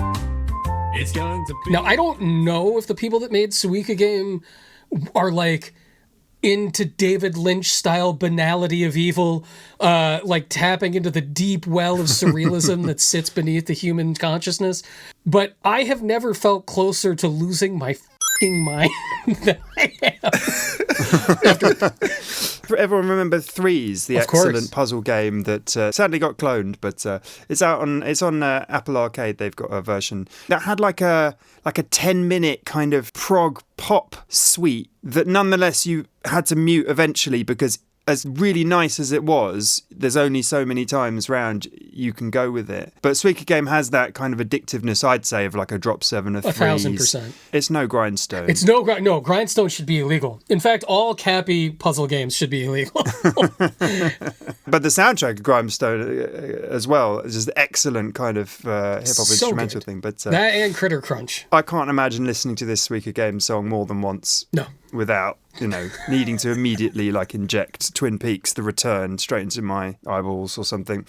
It's going to be... Now, I don't know if the people that made Suika game are like into David Lynch style banality of evil, like tapping into the deep well of surrealism that sits beneath the human consciousness. But I have never felt closer to losing my mind than I am. Everyone remember Threes, the excellent puzzle game that sadly got cloned, but it's on Apple Arcade. They've got a version that had like a 10-minute kind of prog pop suite that nonetheless you had to mute eventually, because as really nice as it was, there's only so many times round you can go with it. But Suika game has that kind of addictiveness, I'd say, of like a drop 7 or 3s. 1,000%. It's no grindstone. It's no grindstone should be illegal. In fact, all Cappy puzzle games should be illegal. But the soundtrack of Grindstone as well is just an excellent kind of hip hop instrumental thing. But that and Critter Crunch. I can't imagine listening to this Suika game song more than once. No. Without, needing to immediately like inject Twin Peaks: The Return straight into my eyeballs or something,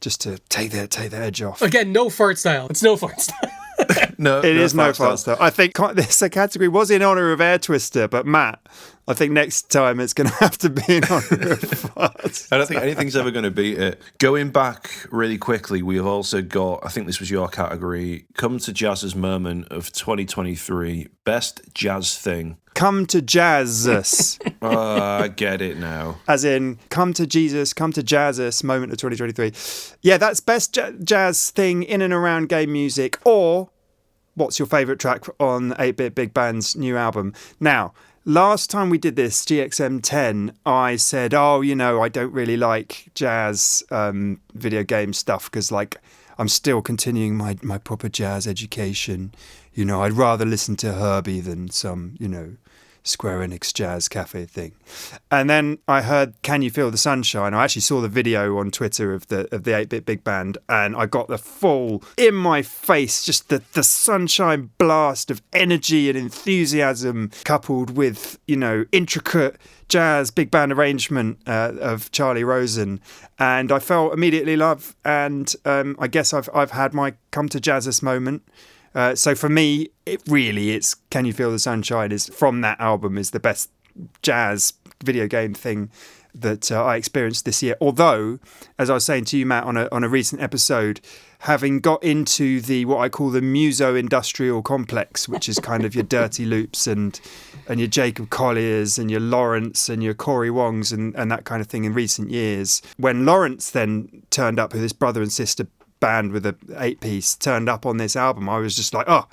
just to take the edge off. Again, no fart style. It's no fart style. No, it is no fart style. I think this category was in honor of Air Twister, but Matt, I think next time it's going to have to be in honor of farts. I don't think anything's ever going to beat it. Going back really quickly, we have also got, I think this was your category, Come to Jazz's Moment of 2023, Best Jazz Thing. Come to Jazzus. I get it now. As in, come to Jesus, come to Jazzus, moment of 2023. Yeah, that's best jazz thing in and around game music. Or, what's your favourite track on 8-Bit Big Band's new album? Now, last time we did this, GXM 10, I said, I don't really like jazz video game stuff because, I'm still continuing my proper jazz education. I'd rather listen to Herbie than some Square Enix Jazz Cafe thing. And then I heard Can You Feel the Sunshine? I actually saw the video on Twitter of the 8-Bit Big Band, and I got the full, in my face, just the sunshine blast of energy and enthusiasm coupled with, intricate jazz big band arrangement of Charlie Rosen, and I fell immediately in love. And I guess I've had my come to jazzist moment. So for me, it's Can You Feel the Sunshine is from that album is the best jazz video game thing that I experienced this year. Although, as I was saying to you, Matt, on a recent episode, having got into what I call the muso-industrial complex, which is kind of your Dirty Loops and your Jacob Colliers and your Lawrence and your Corey Wongs and that kind of thing in recent years. When Lawrence then turned up with his brother and sister band with a 8-piece turned up on this album, I was just like, oh,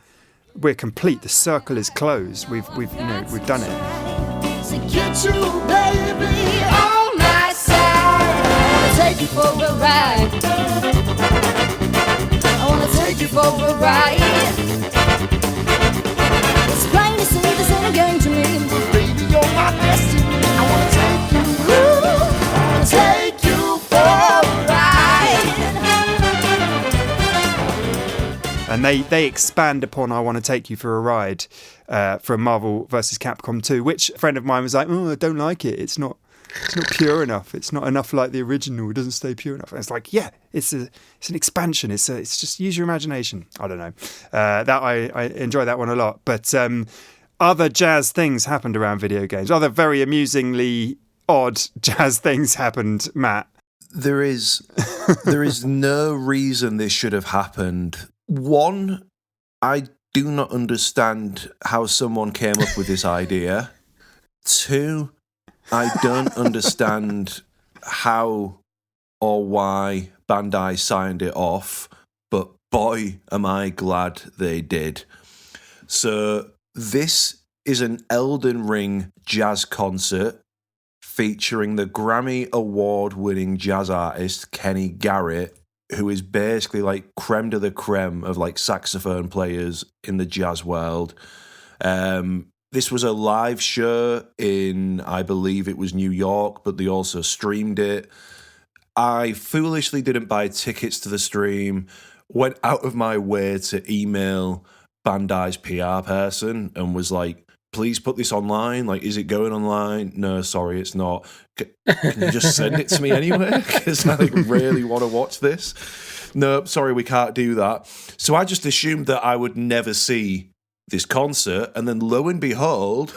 we're complete. The circle is closed. We've done it. So get you, baby, on my side. I wanna take you for a ride. I wanna take you for a ride. It's plain to see this ain't a game to me. Baby, you're my destiny. I wanna take you, I wanna take you for a ride. And they expand upon I Want to Take You for a Ride from Marvel vs. Capcom 2, which a friend of mine was like, oh, I don't like it. It's not pure enough. It's not enough like the original. It doesn't stay pure enough. And it's like, yeah, it's an expansion. It's just use your imagination. I don't know. That I enjoy that one a lot. But other jazz things happened around video games. Other very amusingly odd jazz things happened, Matt. There is no reason this should have happened. One, I do not understand how someone came up with this idea. Two, I don't understand how or why Bandai signed it off, but boy, am I glad they did. So this is an Elden Ring jazz concert featuring the Grammy Award-winning jazz artist Kenny Garrett, who is basically like creme de la creme of like saxophone players in the jazz world. This was a live show in, I believe it was New York, but they also streamed it. I foolishly didn't buy tickets to the stream, went out of my way to email Bandai's PR person and was like, please put this online. Like, is it going online? No, sorry, it's not. Can you just send it to me anyway? Because I really want to watch this. No, sorry, we can't do that. So I just assumed that I would never see this concert. And then lo and behold,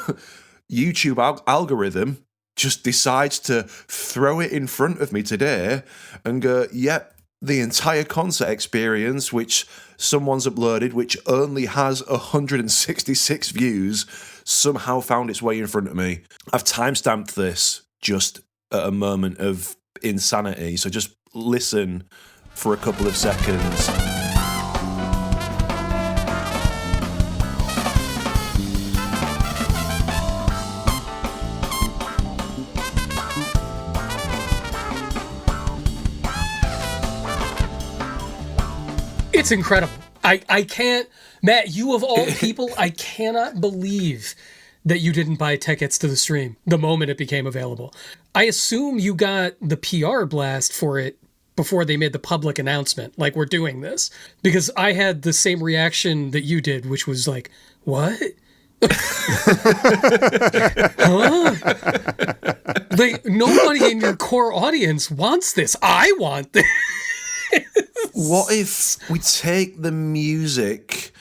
YouTube algorithm just decides to throw it in front of me today and go, yep, the entire concert experience, which someone's uploaded, which only has 166 views, somehow found its way in front of me. I've timestamped this just at a moment of insanity, so just listen for a couple of seconds. It's incredible. I can't, Matt, you of all people, I cannot believe that you didn't buy tickets to the stream the moment it became available. I assume you got the PR blast for it before they made the public announcement, like, we're doing this. Because I had the same reaction that you did, which was like, what? Huh? Like, nobody in your core audience wants this. I want this. What if we take the music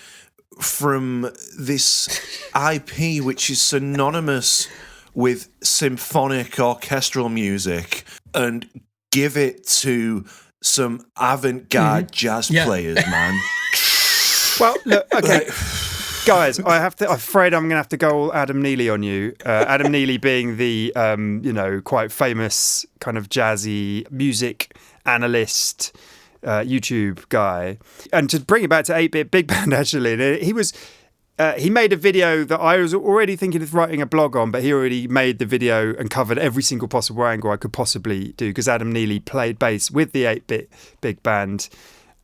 from this IP, which is synonymous with symphonic orchestral music, and give it to some avant-garde jazz players, man? Well, look, okay. Guys, I'm afraid I'm going to have to go all Adam Neely on you. Adam Neely being the, quite famous kind of jazzy music analyst, YouTube guy. And to bring it back to 8-Bit Big Band, actually, he made a video that I was already thinking of writing a blog on, but he already made the video and covered every single possible angle I could possibly do, because Adam Neely played bass with the 8-Bit Big Band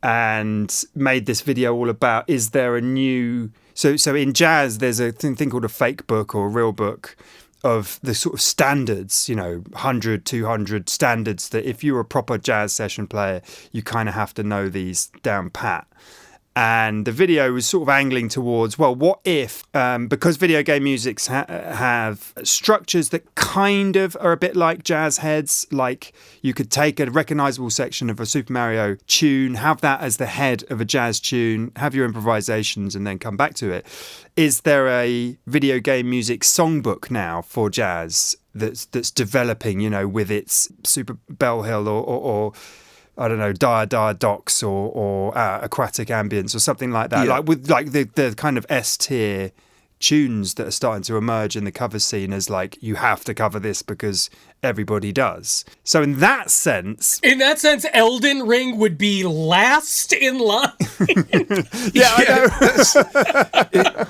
and made this video all about, is there a new So in jazz, there's a thing called a fake book or a real book of the sort of standards, 100, 200 standards that if you're a proper jazz session player, you kind of have to know these down pat. And the video was sort of angling towards, well, what if, because video game musics have structures that kind of are a bit like jazz heads, like you could take a recognizable section of a Super Mario tune, have that as the head of a jazz tune, have your improvisations, and then come back to it. Is there a video game music songbook now for jazz that's developing, with its Super Bell Hill or I don't know, Dire Docks or Aquatic Ambience or something like that. Yeah. Like with like the kind of S-tier tunes that are starting to emerge in the cover scene as like, you have to cover this because everybody does. So in that sense, Elden Ring would be last in line. I know.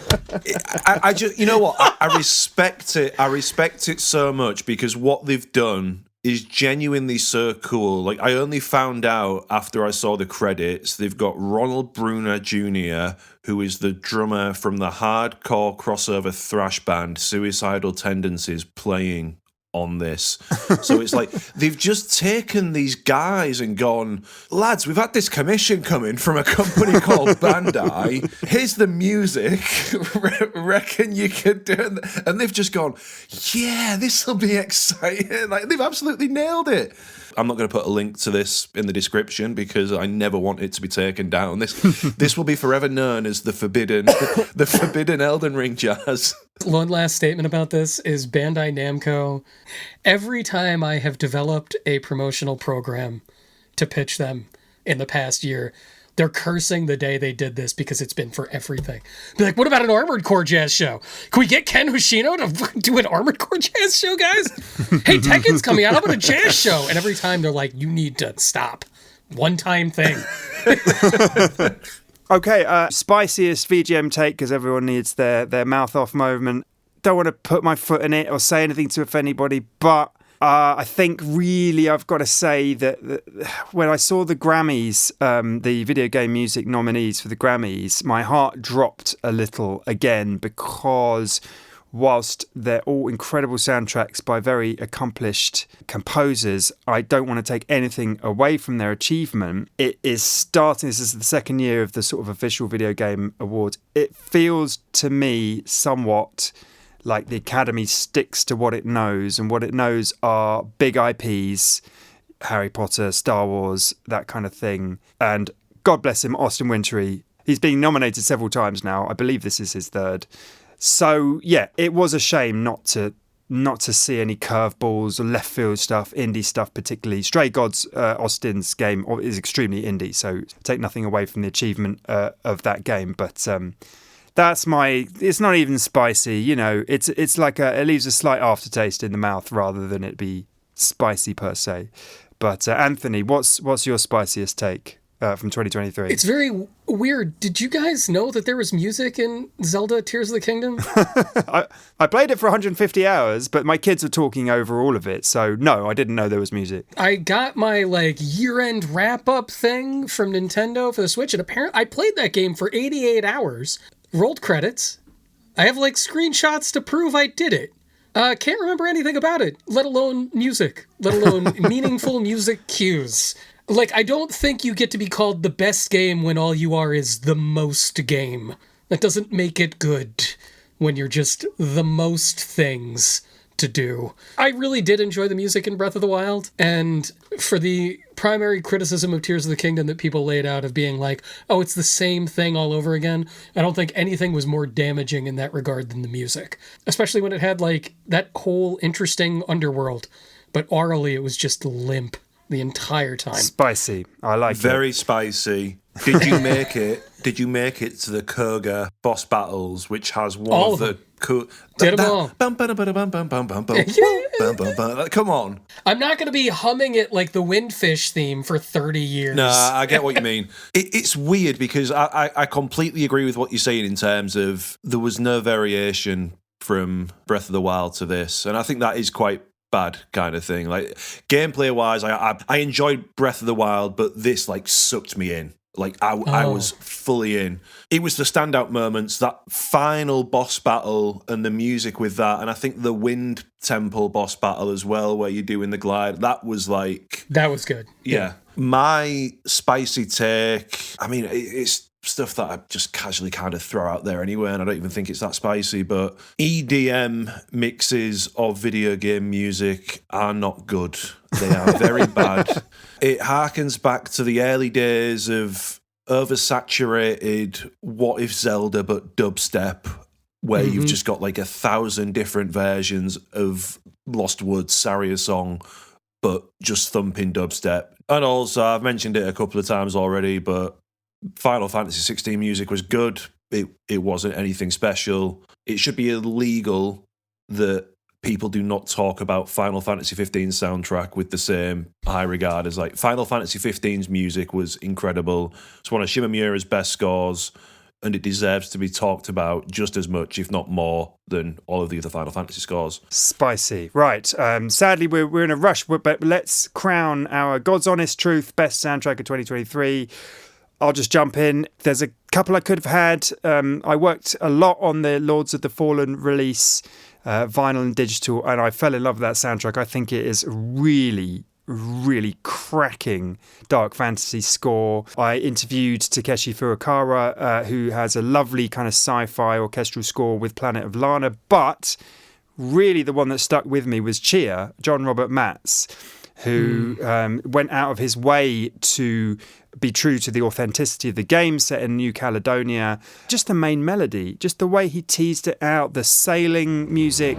I just, you know what? I respect it. I respect it so much because what they've done is genuinely so cool. Like, I only found out after I saw the credits, they've got Ronald Bruner Jr., who is the drummer from the hardcore crossover thrash band Suicidal Tendencies, playing on this. So it's like they've just taken these guys and gone, lads, we've had this commission coming from a company called Bandai. Here's the music. Reckon you could do it? And they've just gone, yeah, this will be exciting. Like, they've absolutely nailed it. I'm not going to put a link to this in the description because I never want it to be taken down. This will be forever known as the forbidden Elden Ring jazz. One last statement about this is Bandai Namco. Every time I have developed a promotional program to pitch them in the past year, they're cursing the day they did this because it's been for everything. Be like, what about an Armored Core jazz show? Can we get Ken Hoshino to do an Armored Core jazz show, guys? Hey, Tekken's coming out. How about a jazz show? And every time they're like, you need to stop. One-time thing. Okay, spiciest VGM take, because everyone needs their mouth off moment. Don't want to put my foot in it or say anything to offend anybody, but I think really I've got to say that when I saw the Grammys, the video game music nominees for the Grammys, my heart dropped a little again, because whilst they're all incredible soundtracks by very accomplished composers, I don't want to take anything away from their achievement. It is starting, this is the second year of the sort of official video game awards. It feels to me somewhat like the Academy sticks to what it knows, and what it knows are big IPs, Harry Potter, Star Wars, that kind of thing. And God bless him, Austin Wintory. He's been nominated several times now. I believe this is his third. So yeah, it was a shame not to see any curveballs or left field stuff, indie stuff particularly. Stray Gods, Austin's game, is extremely indie, so take nothing away from the achievement of that game. But that's it's not even spicy, it's like it leaves a slight aftertaste in the mouth rather than it be spicy per se. But Anthony, what's your spiciest take from 2023? It's very weird. Did you guys know that there was music in Zelda Tears of the Kingdom? I played it for 150 hours, but my kids were talking over all of it, so no, I didn't know there was music. I got my year-end wrap-up thing from Nintendo for the Switch, and apparently I played that game for 88 hours. Rolled credits. I have screenshots to prove I did it. Can't remember anything about it, let alone music, let alone meaningful music cues. I don't think you get to be called the best game when all you are is the most game. That doesn't make it good when you're just the most things to do. I really did enjoy the music in Breath of the Wild, and for the primary criticism of Tears of the Kingdom that people laid out of being oh, it's the same thing all over again, I don't think anything was more damaging in that regard than the music. Especially when it had that whole interesting underworld, but orally it was just limp the entire time. Spicy. I like it. Very spicy. Did you make it? Did you make it to the Koga boss battles, which has one of the cool? Did them all. Come on. I'm not going to be humming it like the Windfish theme for 30 years. No, I get what you mean. It's weird because I completely agree with what you're saying in terms of there was no variation from Breath of the Wild to this, and I think that is quite bad kind of thing. Gameplay wise, I enjoyed Breath of the Wild, but this sucked me in. Like, I was fully in. It was the standout moments, that final boss battle and the music with that. And I think the Wind Temple boss battle as well, where you're doing the glide, that was like... That was good. Yeah. My spicy take, I mean, it's stuff that I just casually kind of throw out there anyway, and I don't even think it's that spicy, but EDM mixes of video game music are not good. They are very bad. It harkens back to the early days of oversaturated What If Zelda but dubstep, where you've just got like 1,000 different versions of Lost Woods, Saria song, but just thumping dubstep. And also, I've mentioned it a couple of times already, but Final Fantasy 16 music was good. It wasn't anything special. It should be illegal that people do not talk about Final Fantasy 15's soundtrack with the same high regard as like Final Fantasy 15's music was incredible. It's one of Shimomura's best scores, and it deserves to be talked about just as much, if not more, than all of the other Final Fantasy scores. Spicy. Right. Sadly, we're in a rush, but let's crown our God's Honest Truth Best Soundtrack of 2023. I'll just jump in. There's a couple I could have had. I worked a lot on the Lords of the Fallen release, vinyl and digital, and I fell in love with that soundtrack. I think it is really, really cracking dark fantasy score. I interviewed Takeshi Furukawa, who has a lovely kind of sci-fi orchestral score with Planet of Lana, but really the one that stuck with me was Chia, John Robert Matz, who went out of his way to be true to the authenticity of the game set in New Caledonia. Just the main melody, just the way he teased it out, the sailing music.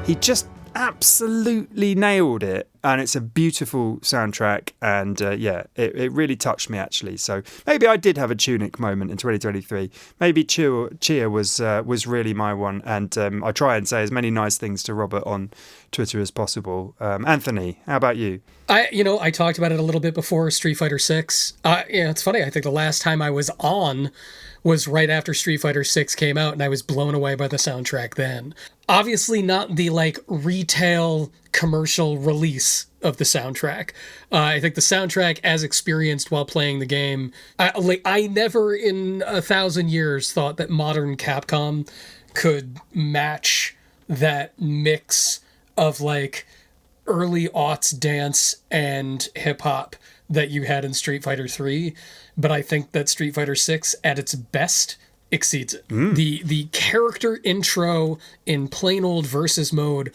He just absolutely nailed it, and it's a beautiful soundtrack, and it really touched me actually. So maybe I did have a Tunic moment in 2023. Maybe Chia was really my one, and I try and say as many nice things to Robert on Twitter as possible. Anthony, how about you? I talked about it a little bit before Street Fighter 6. It's funny. I think the last time I was on was right after Street Fighter 6 came out, and I was blown away by the soundtrack then. Obviously not the retail commercial release of the soundtrack. I think the soundtrack as experienced while playing the game, I never in 1,000 years thought that modern Capcom could match that mix of early aughts dance and hip hop that you had in Street Fighter 3, but I think that Street Fighter 6 at its best exceeds it. The character intro in plain old versus mode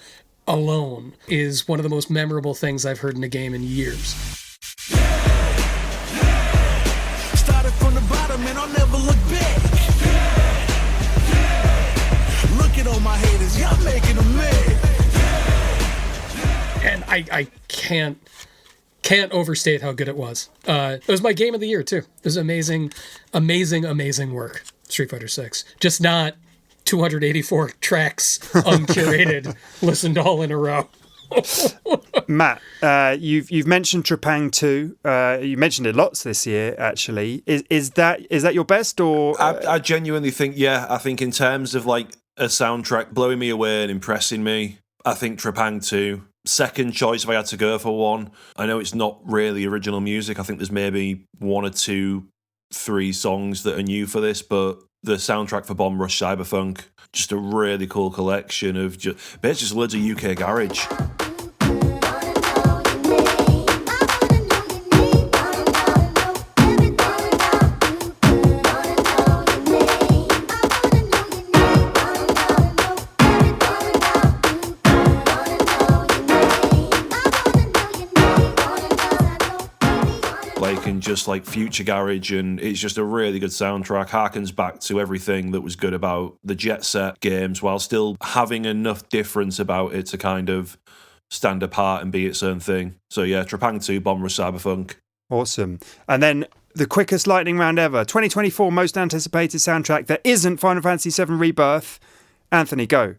alone is one of the most memorable things I've heard in a game in years. Started from the bottom and I'll never look back. Look at all my haters, y'all making them mad. And I can't overstate how good it was. It was my game of the year too. It was amazing work. Street Fighter 6. Just not 284 tracks uncurated, listened all in a row. Matt, you've mentioned Trepang 2. You mentioned it lots this year, actually. Is that your best, or? I genuinely think, I think in terms of a soundtrack blowing me away and impressing me, I think Trepang 2. Second choice if I had to go for one. I know it's not really original music. I think there's maybe 1 or 2, 3 songs that are new for this, but the soundtrack for Bomb Rush Cyberpunk, just a really cool collection of just loads of UK garage. And just future garage, and it's just a really good soundtrack. Harkens back to everything that was good about the Jet Set games, while still having enough difference about it to kind of stand apart and be its own thing. So yeah, Trepang 2, Bomber of Cyberpunk. Awesome. And then the quickest lightning round ever. 2024 most anticipated soundtrack that isn't Final Fantasy VII Rebirth. Anthony, go.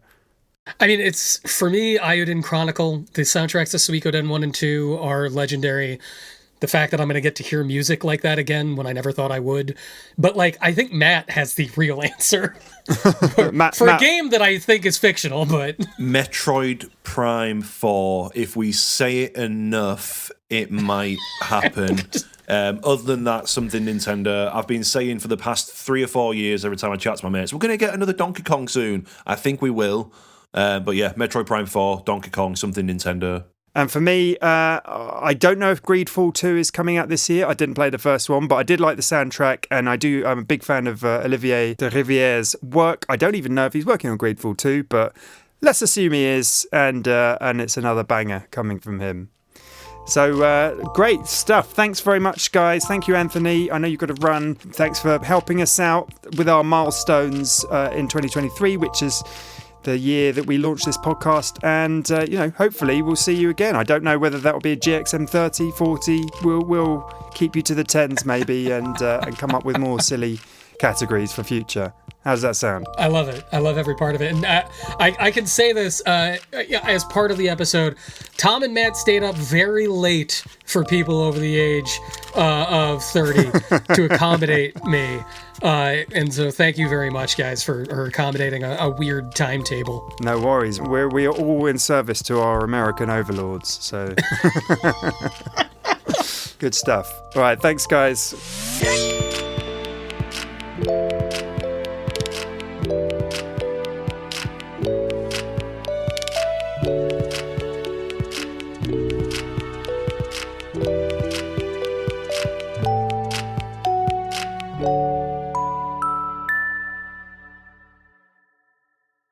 I mean, it's, for me, Iodine Chronicle. The soundtracks to Suikoden 1 and 2 are legendary. The fact that I'm going to get to hear music like that again when I never thought I would. But, like, I think Matt has the real answer. Matt, a game that I think is fictional, but... Metroid Prime 4. If we say it enough, it might happen. Other than that, something Nintendo. I've been saying for the past 3 or 4 years, every time I chat to my mates, we're going to get another Donkey Kong soon. I think we will. But yeah, Metroid Prime 4, Donkey Kong, something Nintendo. And for me, I don't know if Greedfall 2 is coming out this year. I didn't play the first one, but I did like the soundtrack, and I'm a big fan of Olivier de Riviere's work. I don't even know if he's working on Greedfall 2, but let's assume he is, and it's another banger coming from him. So great stuff. Thanks very much, guys. Thank you, Anthony. I know you've got to run. Thanks for helping us out with our milestones in 2023, which is the year that we launched this podcast, and hopefully we'll see you again. I don't know whether that will be a GXM 30, 40. We'll keep you to the 10s maybe, and come up with more silly categories for future. How does that sound? I love it. I love every part of it. And I can say this as part of the episode. Tom and Matt stayed up very late for people over the age of 30 to accommodate me. And so thank you very much, guys, for accommodating a weird timetable. No worries. We are all in service to our American overlords. So good stuff. All right. Thanks, guys.